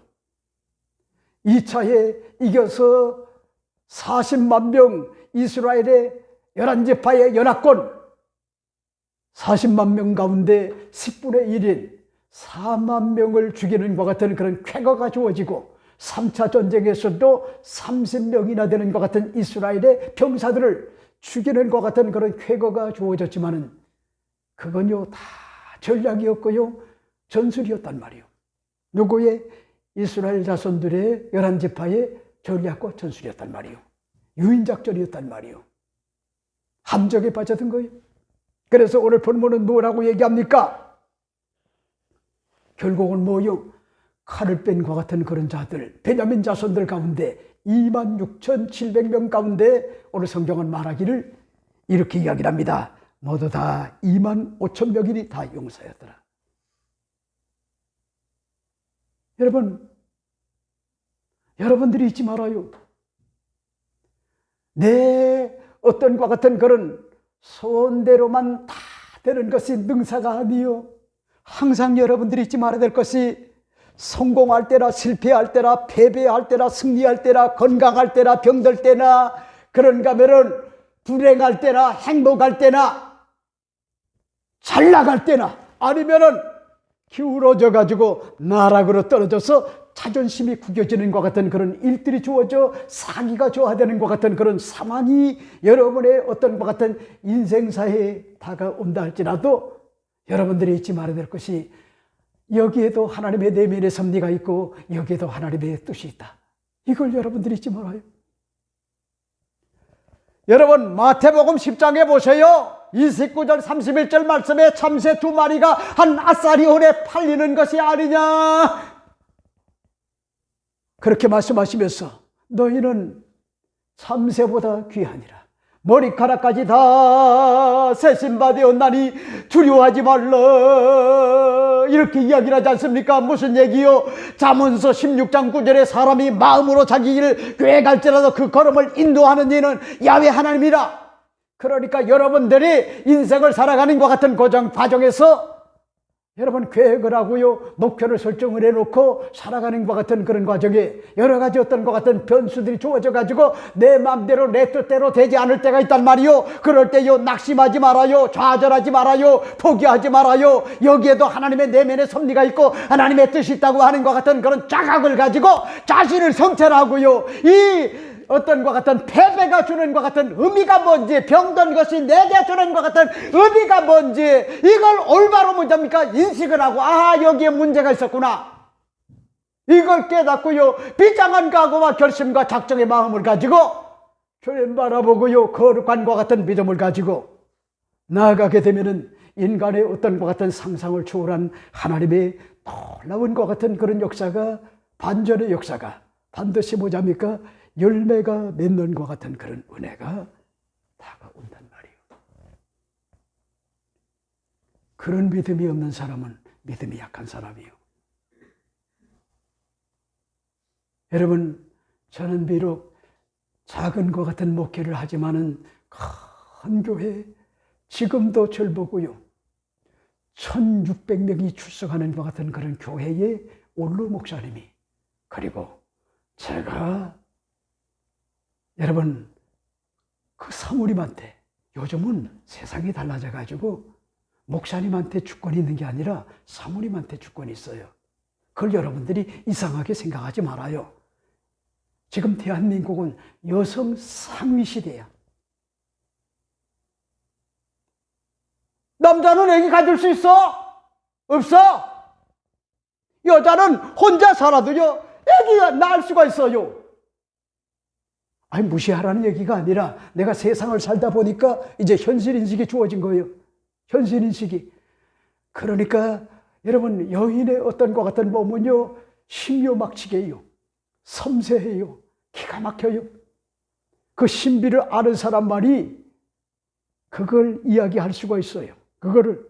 2차에 이겨서 40만 명 이스라엘의 11지파의 연합군 40만 명 가운데 10분의 1인 4만 명을 죽이는 것 같은 그런 쾌거가 주어지고, 3차 전쟁에서도 30명이나 되는 것 같은 이스라엘의 병사들을 죽이는 것 같은 그런 쾌거가 주어졌지만은 그건요 다 전략이었고요 전술이었단 말이에요. 누구의? 이스라엘 자손들의 11지파의 전략과 전술이었단 말이에요. 유인작전이었단 말이에요. 함정에 빠져든 거예요. 그래서 오늘 본문은 뭐라고 얘기합니까? 결국은 뭐요? 칼을 뺀 것 같은 그런 자들, 베냐민 자손들 가운데 26,700명 가운데 오늘 성경은 말하기를 이렇게 이야기를 합니다. 모두 다 25,000명이 다 용사였더라. 여러분들이 잊지 말아요. 내 어떤 것 같은 그런 소원대로만 다 되는 것이 능사가 아니요. 항상 여러분들이 잊지 말아야 될 것이 성공할 때나 실패할 때나 패배할 때나 승리할 때나 건강할 때나 병들 때나 그런가 하면은 불행할 때나 행복할 때나 잘 나갈 때나 아니면은 기울어져 가지고 나락으로 떨어져서 자존심이 구겨지는 것 같은 그런 일들이 주어져 사기가 좋아되는 것 같은 그런 상황이 여러분의 어떤 것 같은 인생사에 다가온다 할지라도 여러분들이 잊지 말아야 될 것이 여기에도 하나님의 내면의 섭리가 있고 여기에도 하나님의 뜻이 있다. 이걸 여러분들이 잊지 말아요. 여러분 마태복음 10장에 보세요. 29절 31절 말씀에 참새 2마리가 한 아싸리 혼에 팔리는 것이 아니냐 그렇게 말씀하시면서 너희는 참새보다 귀하니라. 머리카락까지 다 새신바 되었나니 두려워하지 말라. 이렇게 이야기를 하지 않습니까? 무슨 얘기요? 잠언서 16장 9절에 사람이 마음으로 자기 길을 꽤 갈지라도 그 걸음을 인도하는 이는 야훼 하나님이라. 그러니까 여러분들이 인생을 살아가는 것 같은 과정에서 여러분 계획을 하고요, 목표를 설정을 해놓고 살아가는 것 같은 그런 과정에 여러 가지 어떤 것 같은 변수들이 주어져 가지고 내 마음대로 내 뜻대로 되지 않을 때가 있단 말이요. 그럴 때요, 낙심하지 말아요, 좌절하지 말아요, 포기하지 말아요. 여기에도 하나님의 내면의 섭리가 있고 하나님의 뜻이 있다고 하는 것 같은 그런 자각을 가지고 자신을 성찰하고요, 이 어떤 것 같은 패배가 주는 것 같은 의미가 뭔지, 병든 것이 내게 주는 것 같은 의미가 뭔지, 이걸 올바로 뭐랍니까? 인식을 하고, 아, 여기에 문제가 있었구나. 이걸 깨닫고요, 비장한 각오와 결심과 작정의 마음을 가지고 주님 바라보고요, 거룩한과 같은 믿음을 가지고 나아가게 되면은 인간의 어떤 것 같은 상상을 초월한 하나님의 놀라운 것 같은 그런 역사가, 반전의 역사가 반드시 뭐랍니까? 열매가 맺는 것 같은 그런 은혜가 다가온단 말이에요. 그런 믿음이 없는 사람은 믿음이 약한 사람이에요. 여러분, 저는 비록 작은 것 같은 목회를 하지만은 큰 교회, 지금도 절 보고요, 1600명이 출석하는 것 같은 그런 교회의 원로 목사님이, 그리고 제가 여러분, 그 사모님한테, 요즘은 세상이 달라져 가지고 목사님한테 주권이 있는 게 아니라 사모님한테 주권이 있어요. 그걸 여러분들이 이상하게 생각하지 말아요. 지금 대한민국은 여성 상위 시대야. 남자는 애기 가질 수 있어? 없어? 여자는 혼자 살아도요, 애기가 낳을 수가 있어요. 아니, 무시하라는 얘기가 아니라 내가 세상을 살다 보니까 이제 현실인식이 주어진 거예요. 현실인식이. 그러니까 여러분, 여인의 어떤 것 같은 몸은요, 신묘막치게요, 섬세해요, 기가 막혀요. 그 신비를 아는 사람만이 그걸 이야기할 수가 있어요. 그거를.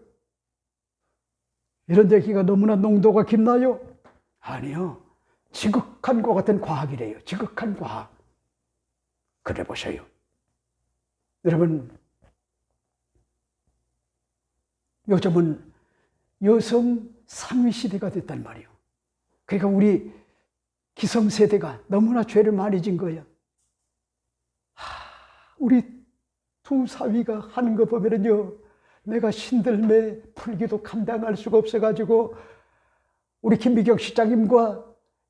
이런 얘기가 너무나 농도가 깊나요? 아니요. 지극한 것 같은 과학이래요. 지극한 과학. 그래 보세요. 여러분, 요즘은 여성 상위 시대가 됐단 말이에요. 그러니까 우리 기성세대가 너무나 죄를 많이 진 거야. 우리 두 사위가 하는 거 보면은요, 내가 신들매 풀기도 감당할 수가 없어가지고 우리 김미경 시장님과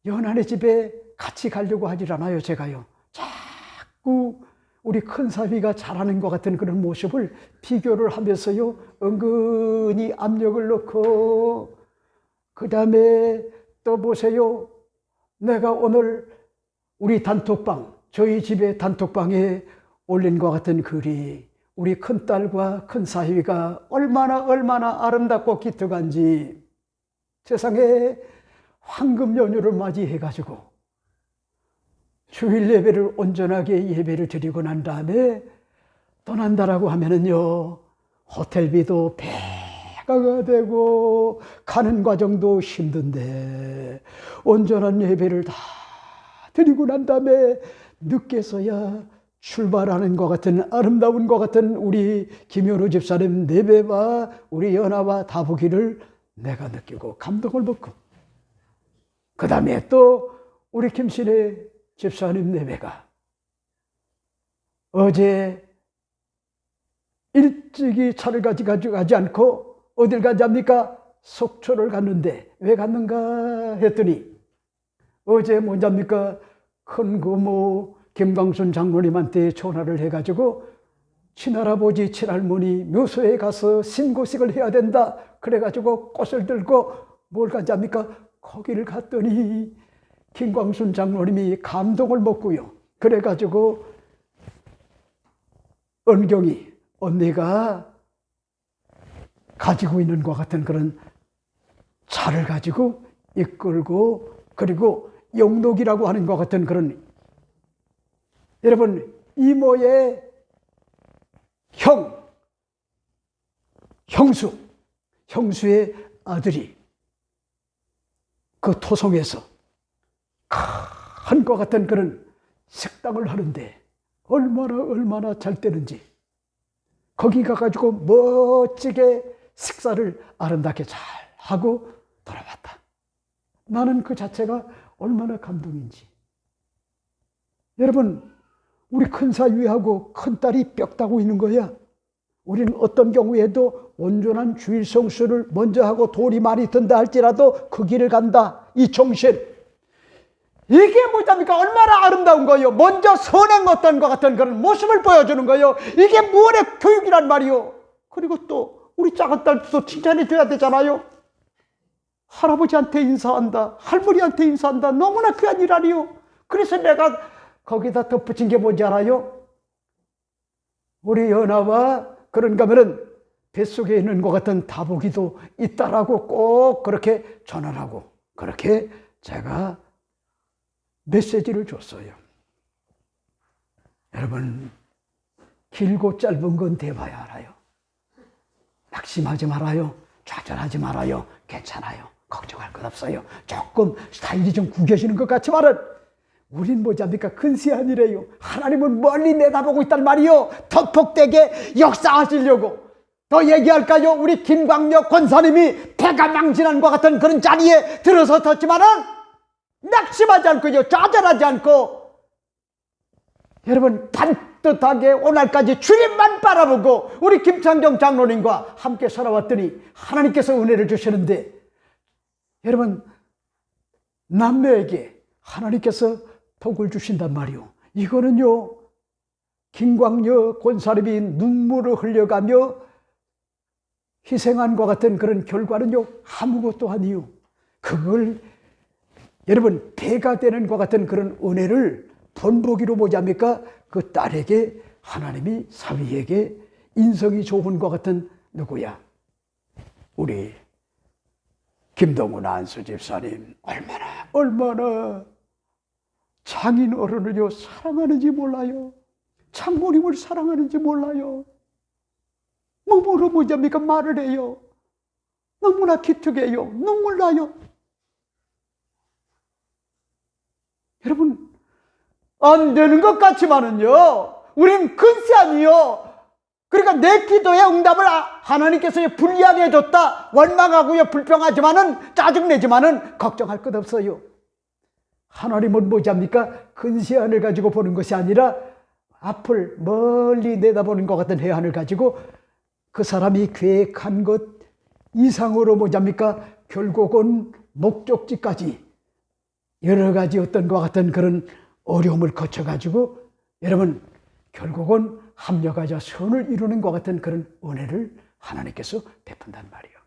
연한의 집에 같이 가려고 하질 않아요, 제가요. 자꾸 우리 큰 사위가 잘하는 것 같은 그런 모습을 비교를 하면서요, 은근히 압력을 넣고, 그 다음에 또 보세요. 내가 오늘 우리 단톡방, 저희 집의 단톡방에 올린 것 같은 글이, 우리 큰딸과 큰 사위가 얼마나 아름답고 기특한지, 세상에 황금 연휴를 맞이해가지고 주일 예배를 온전하게 예배를 드리고 난 다음에 떠난다라고 하면은요, 호텔비도 배가가 되고 가는 과정도 힘든데 온전한 예배를 다 드리고 난 다음에 늦게서야 출발하는 것 같은, 아름다운 것 같은 우리 김효로 집사님 내배와 우리 연하와 다보기를 내가 느끼고 감동을 받고, 그 다음에 또 우리 김신혜 집사님 내배가 어제 일찍이 차를 가지고 가지 않고 어딜 가자합니까? 속초를 갔는데, 왜 갔는가 했더니 어제 뭐냐합니까? 큰 고모 김광순 장로님한테 전화를 해가지고 친할아버지 친할머니 묘소에 가서 신고식을 해야 된다 그래가지고 꽃을 들고 뭘 가자합니까? 거기를 갔더니 김광순 장로님이 감동을 먹고요, 그래가지고 은경이 언니가 가지고 있는 것 같은 그런 차를 가지고 이끌고, 그리고 영록이라고 하는 것 같은 그런 여러분, 이모의 형수의 아들이 그 토성에서 한과 같은 그런 식당을 하는데 얼마나 잘 되는지, 거기 가가지고 멋지게 식사를 아름답게 잘 하고 돌아왔다. 나는 그 자체가 얼마나 감동인지. 여러분, 우리 큰사위하고 큰딸이 뼈 따고 있는 거야. 우리는 어떤 경우에도 온전한 주일 성수를 먼저 하고 돈이 많이 든다 할지라도 그 길을 간다. 이 정신. 이게 뭐답니까? 얼마나 아름다운 거예요. 먼저 선행 어떤 것 같은 그런 모습을 보여주는 거예요. 이게 무언의 교육이란 말이요. 그리고 또 우리 작은 딸도 칭찬해 줘야 되잖아요. 할아버지한테 인사한다, 할머니한테 인사한다. 너무나 귀한 일 아니요. 그래서 내가 거기다 덧붙인 게 뭔지 알아요? 우리 연아와 그런가 하면은 뱃속에 있는 것 같은 다복이도 있다라고 꼭 그렇게 전하라고 그렇게 제가 메시지를 줬어요. 여러분, 길고 짧은 건 대봐야 알아요. 낙심하지 말아요. 좌절하지 말아요. 괜찮아요. 걱정할 것 없어요. 조금 스타일이 좀 구겨지는 것 같지만은 우린 뭐잡니까? 근시안이래요. 하나님은 멀리 내다보고 있단 말이요. 더 복되게 역사하시려고. 더 얘기할까요? 우리 김광력 권사님이 대가망신한과 같은 그런 자리에 들어섰지만은 낙심하지 않고요. 좌절하지 않고, 여러분, 반듯하게 오늘까지 주님만 바라보고 우리 김창경 장로님과 함께 살아왔더니 하나님께서 은혜를 주시는데, 여러분, 남매에게 하나님께서 복을 주신단 말이요. 이거는요, 김광력 권사님이 눈물을 흘려가며 희생한과 같은 그런 결과는요, 아무것도 아니요. 그걸 여러분, 배가 되는 것 같은 그런 은혜를 본보기로 뭐지합니까? 그 딸에게 하나님이 사위에게 인성이 좋은 것 같은 누구야? 우리 김동훈 안수 집사님 얼마나 장인 어른을요 사랑하는지 몰라요. 장모님을 사랑하는지 몰라요. 뭐로 뭐지합니까? 말을 해요. 너무나 기특해요. 눈물 나요. 여러분, 안 되는 것 같지만은요, 우린 근세 아니요. 그러니까 내 기도의 응답을 하나님께서 불리하게 해줬다. 원망하고요, 불평하지만은, 짜증내지만은, 걱정할 것 없어요. 하나님은 뭐지합니까? 근시안을 가지고 보는 것이 아니라, 앞을 멀리 내다보는 것 같은 해안을 가지고, 그 사람이 계획한 것 이상으로 뭐지합니까? 결국은 목적지까지 여러 가지 어떤 것 같은 그런 어려움을 거쳐가지고 여러분 결국은 합력하자 선을 이루는 것 같은 그런 은혜를 하나님께서 베푼단 말이에요.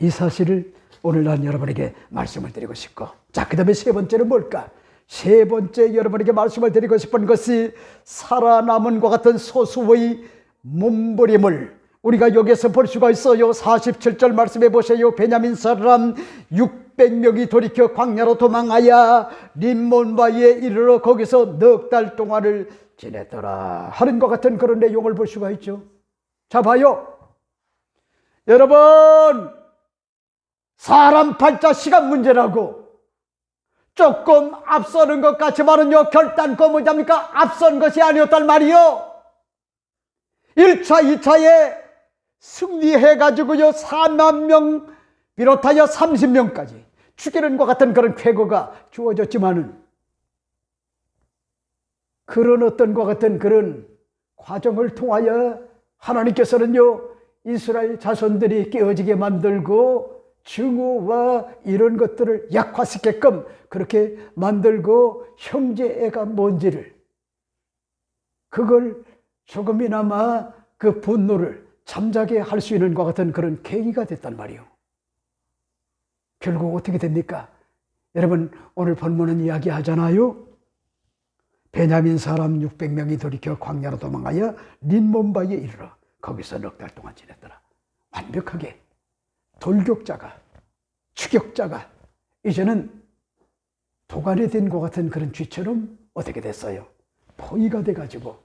이 사실을 오늘 난 여러분에게 말씀을 드리고 싶고, 자, 그 다음에 세 번째는 뭘까? 세 번째 여러분에게 말씀을 드리고 싶은 것이 살아남은 것 같은 소수의 몸부림을 우리가 여기서 볼 수가 있어요. 47절 말씀해 보세요. 베냐민 사람 600명이 돌이켜 광야로 도망하여 림몬바에 이르러 거기서 넉 달 동안을 지냈더라 하는 것 같은 그런 내용을 볼 수가 있죠. 자, 봐요. 여러분, 사람 팔자 시간 문제라고 조금 앞서는 것 같지만은요, 결단코 뭐랍니까? 앞선 것이 아니었단 말이요. 1차, 2차에 승리해가지고요, 4만 명 비롯하여 30명까지 죽이는 것 같은 그런 쾌거가 주어졌지만은, 그런 어떤 것 같은 그런 과정을 통하여 하나님께서는요, 이스라엘 자손들이 깨어지게 만들고 증오와 이런 것들을 약화시키게끔 그렇게 만들고 형제애가 뭔지를, 그걸 조금이나마 그 분노를 잠자게 할 수 있는 것 같은 그런 계기가 됐단 말이에요. 결국 어떻게 됩니까? 여러분, 오늘 본문은 이야기하잖아요. 베냐민 사람 600명이 돌이켜 광야로 도망하여 림몬바에 이르러 거기서 넉 달 동안 지냈더라. 완벽하게 돌격자가, 추격자가 이제는 도관에 된 것 같은 그런 쥐처럼 어떻게 됐어요? 포위가 돼가지고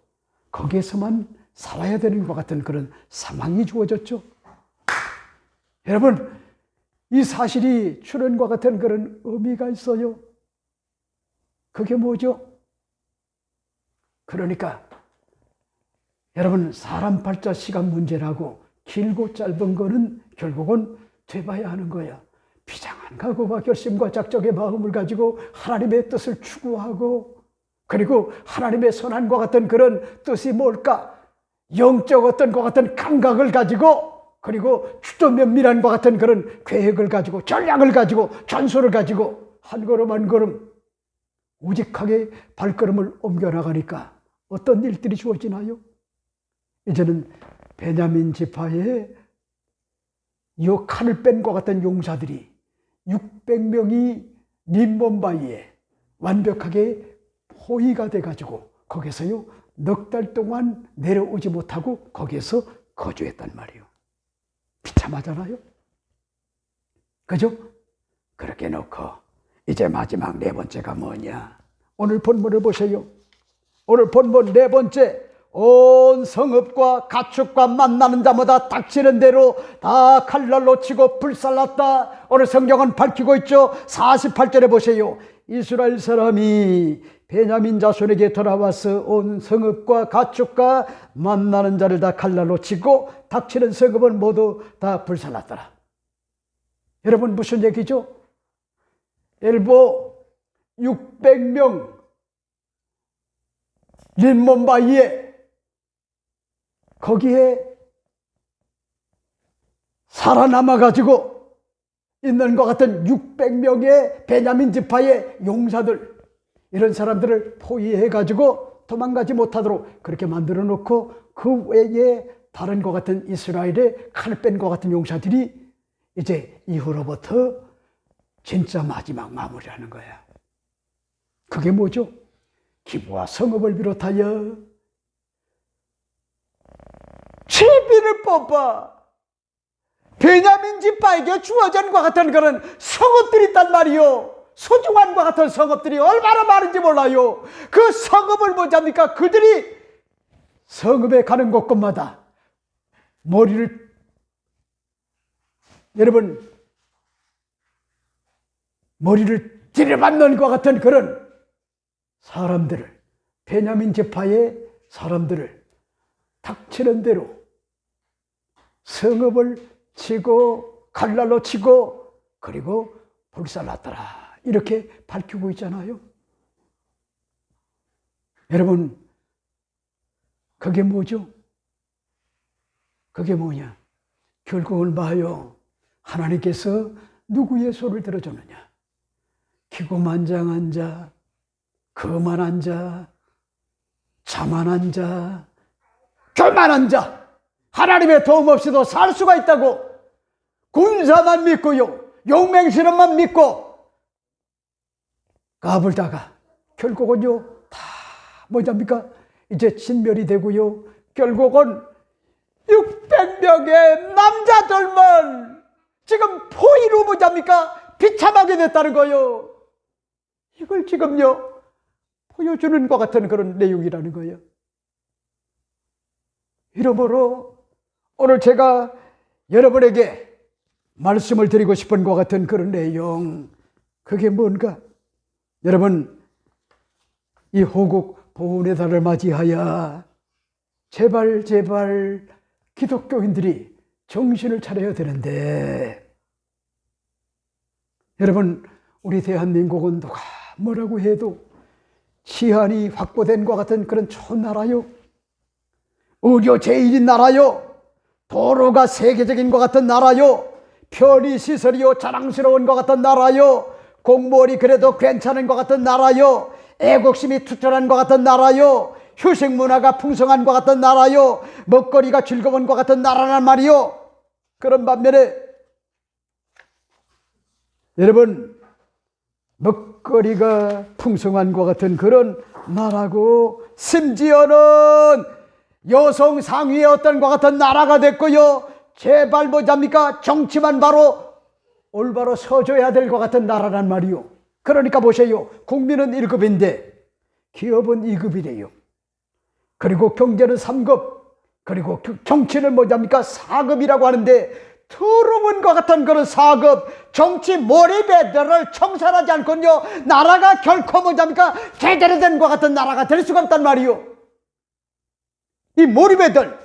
거기에서만 살아야 되는 것 같은 그런 상황이 주어졌죠. 여러분, 이 사실이 출현과 같은 그런 의미가 있어요. 그게 뭐죠? 그러니까 여러분, 사람 팔자 시간 문제라고 길고 짧은 거는 결국은 돼봐야 하는 거야. 비장한 각오와 결심과 작정의 마음을 가지고 하나님의 뜻을 추구하고, 그리고 하나님의 선한과 같은 그런 뜻이 뭘까? 영적 어떤 것 같은 감각을 가지고, 그리고 주도 면밀한과 같은 그런 계획을 가지고, 전략을 가지고, 전술을 가지고 한 걸음 한 걸음 우직하게 발걸음을 옮겨나가니까 어떤 일들이 주어지나요? 이제는 베냐민 지파의 이 칼을 뺀 것 같은 용사들이 600명이 림몬바위에 완벽하게 포위가 돼가지고 거기서요 넉 달 동안 내려오지 못하고 거기에서 거주했단 말이에요. 비참하잖아요. 그죠? 그렇게 놓고 이제 마지막 네 번째가 뭐냐? 오늘 본문을 보세요. 오늘 본문 네 번째, 온 성읍과 가축과 만나는 자마다 닥치는 대로 다 칼날로 치고 불살랐다. 오늘 성경은 밝히고 있죠. 48절에 보세요. 이스라엘 사람이 베냐민 자손에게 돌아와서 온 성읍과 가축과 만나는 자를 다 칼날로 치고 닥치는 성읍은 모두 다 불살랐더라. 여러분, 무슨 얘기죠? 일보 600명 림몬바위에 거기에 살아남아가지고 있는 것 같은 600명의 베냐민 지파의 용사들, 이런 사람들을 포위해가지고 도망가지 못하도록 그렇게 만들어 놓고 그 외에 다른 것 같은 이스라엘의 칼 뺀 것 같은 용사들이 이제 이후로부터 진짜 마지막 마무리하는 거야. 그게 뭐죠? 기브와 성읍을 비롯하여 제비를 뽑아 베냐민 지파에게 주어진 것 같은 그런 성읍들이 있단 말이요. 소중한 것 같은 성읍들이 얼마나 많은지 몰라요. 그 성읍을 뭐잡니까? 그들이 성읍에 가는 곳곳마다 머리를, 여러분, 머리를 들여받는 것 같은 그런 사람들을, 베냐민 지파의 사람들을 닥치는 대로 성읍을 치고 칼날로 치고 그리고 불살랐더라. 이렇게 밝히고 있잖아요. 여러분, 그게 뭐죠? 그게 뭐냐? 결국은 봐요. 하나님께서 누구의 손을 들어줬느냐? 기고만장한 자, 거만한 자, 자만한 자, 교만한 자, 하나님의 도움 없이도 살 수가 있다고 군사만 믿고요, 용맹실험만 믿고 까불다가 결국은요 다 뭐랍니까? 이제 진멸이 되고요, 결국은 600명의 남자들만 지금 포위로 뭐랍니까? 비참하게 됐다는 거예요. 이걸 지금요 보여주는 것 같은 그런 내용이라는 거예요. 이러므로 오늘 제가 여러분에게 말씀을 드리고 싶은 것 같은 그런 내용, 그게 뭔가? 여러분, 이 호국 보훈의 달을 맞이하여 제발 기독교인들이 정신을 차려야 되는데, 여러분, 우리 대한민국은 누가 뭐라고 해도 치안이 확보된 것 같은 그런 좋은 나라요, 의료 제1인 나라요, 도로가 세계적인 것 같은 나라요, 편의시설이요 자랑스러운 것 같은 나라요, 공무원이 그래도 괜찮은 것 같은 나라요, 애국심이 투철한 것 같은 나라요, 휴식 문화가 풍성한 것 같은 나라요, 먹거리가 즐거운 것 같은 나라란 말이요. 그런 반면에 여러분, 먹거리가 풍성한 것 같은 그런 나라고, 심지어는 여성 상위의 어떤 것 같은 나라가 됐고요, 제발 뭐잡니까? 정치만 바로 올바로 서줘야 될 것 같은 나라란 말이요. 그러니까 보세요. 국민은 1급인데 기업은 2급이래요. 그리고 경제는 3급, 그리고 정치는 뭐냐니까 4급이라고 하는데, 더러운과 같은 그런 4급 정치 몰입애들을 청산하지 않고요, 나라가 결코 뭐냐니까 제대로 된 것 같은 나라가 될 수가 없단 말이요. 이 몰입애들,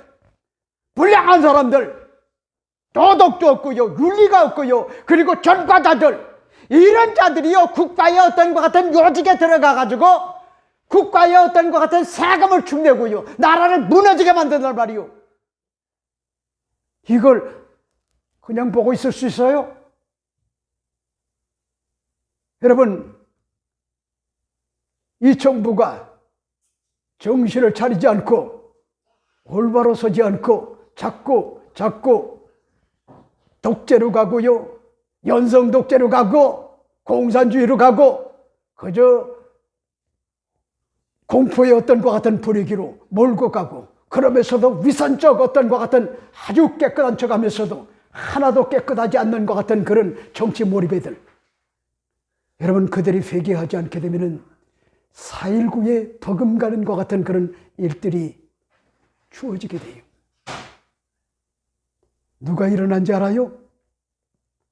불량한 사람들, 도덕도 없고요, 윤리가 없고요, 그리고 전과자들, 이런 자들이요 국가의 어떤 것 같은 요직에 들어가 가지고 국가의 어떤 것 같은 세금을 축내고요, 나라를 무너지게 만든단 말이요. 이걸 그냥 보고 있을 수 있어요? 여러분, 이 정부가 정신을 차리지 않고 올바로 서지 않고 자꾸 독재로 가고요, 연성 독재로 가고 공산주의로 가고 그저 공포의 어떤 것 같은 분위기로 몰고 가고, 그러면서도 위선적 어떤 것 같은 아주 깨끗한 척하면서도 하나도 깨끗하지 않는 것 같은 그런 정치 몰입애들, 여러분, 그들이 회개하지 않게 되면은 4.19에 버금가는 것 같은 그런 일들이 주어지게 돼요. 누가 일어난지 알아요?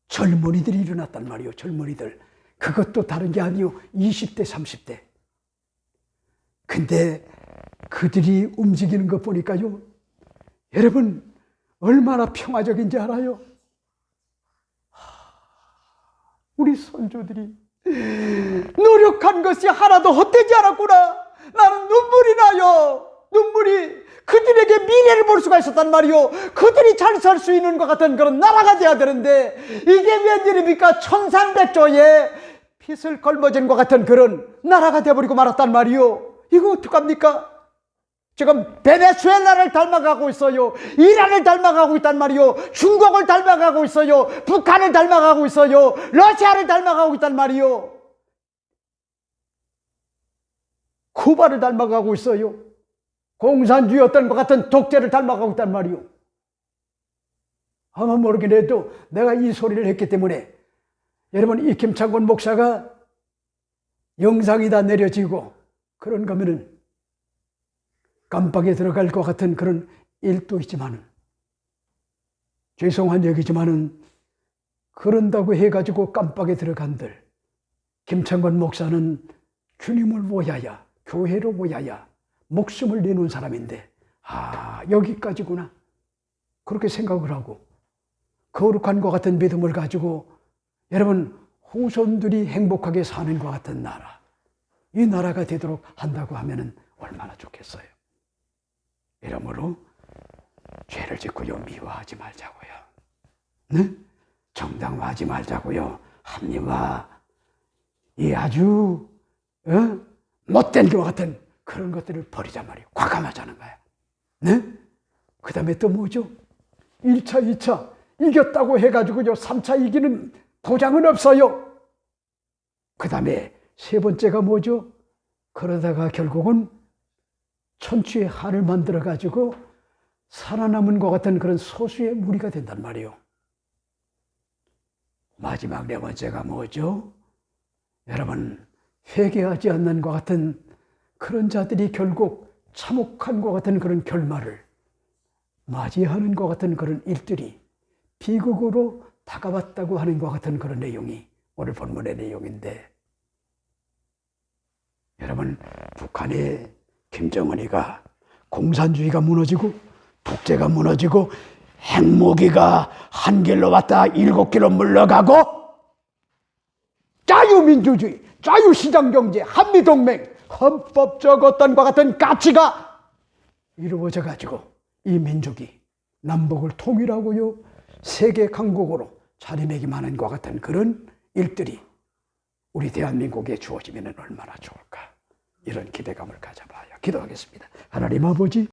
젊은이들이 일어났단 말이에요. 젊은이들. 그것도 다른 게 아니요, 20대 30대. 근데 그들이 움직이는 것 보니까요, 여러분, 얼마나 평화적인지 알아요? 우리 선조들이 노력한 것이 하나도 헛되지 않았구나. 나는 눈물이 나요. 눈물이. 그들에게 미래를 볼 수가 있었단 말이요. 그들이 잘 살 수 있는 것 같은 그런 나라가 돼야 되는데, 이게 웬일입니까? 천상백조에 핏을 걸머진 것 같은 그런 나라가 돼버리고 말았단 말이요. 이거 어떡합니까? 지금 베네수엘라를 닮아가고 있어요. 이란을 닮아가고 있단 말이요. 중국을 닮아가고 있어요. 북한을 닮아가고 있어요. 러시아를 닮아가고 있단 말이요. 쿠바를 닮아가고 있어요. 공산주의였던 것 같은 독재를 닮아가고 있단 말이요. 아마 모르긴 해도 내가 이 소리를 했기 때문에, 여러분, 이 김창곤 목사가 영상이 다 내려지고 그런 거면은 깜빡에 들어갈 것 같은 그런 일도 있지만은, 죄송한 얘기지만은, 그런다고 해가지고 깜빡에 들어간들, 김창건 목사는 주님을 위하여, 교회를 위하여 목숨을 내놓은 사람인데, 여기까지구나, 그렇게 생각을 하고 거룩한 것 같은 믿음을 가지고 여러분, 후손들이 행복하게 사는 것 같은 나라, 이 나라가 되도록 한다고 하면은 얼마나 좋겠어요. 이러므로 죄를 짓고요, 미워하지 말자고요. 네? 정당화하지 말자고요. 합리화, 이 아주 못된 것 같은 그런 것들을 버리자 말이에요. 과감하자는 거야. 네? 그 다음에 또 뭐죠? 1차, 2차 이겼다고 해가지고요, 3차 이기는 보장은 없어요. 그 다음에 세 번째가 뭐죠? 그러다가 결국은 천추의 한을 만들어가지고 살아남은 것 같은 그런 소수의 무리가 된단 말이에요. 마지막 네 번째가 뭐죠? 여러분, 회개하지 않는 것 같은 그런 자들이 결국 참혹한 것 같은 그런 결말을 맞이하는 것 같은 그런 일들이 비극으로 다가왔다고 하는 것 같은 그런 내용이 오늘 본문의 내용인데, 여러분, 북한의 김정은이가 공산주의가 무너지고 독재가 무너지고 핵무기가 한 길로 왔다 7길로 물러가고 자유민주주의, 자유시장경제, 한미동맹, 헌법적 어떤 것 같은 가치가 이루어져 가지고 이 민족이 남북을 통일하고요, 세계 강국으로 자리매김하는 것 같은 그런 일들이 우리 대한민국에 주어지면 얼마나 좋을까, 이런 기대감을 가져봐요. 기도하겠습니다. 하나님 아버지,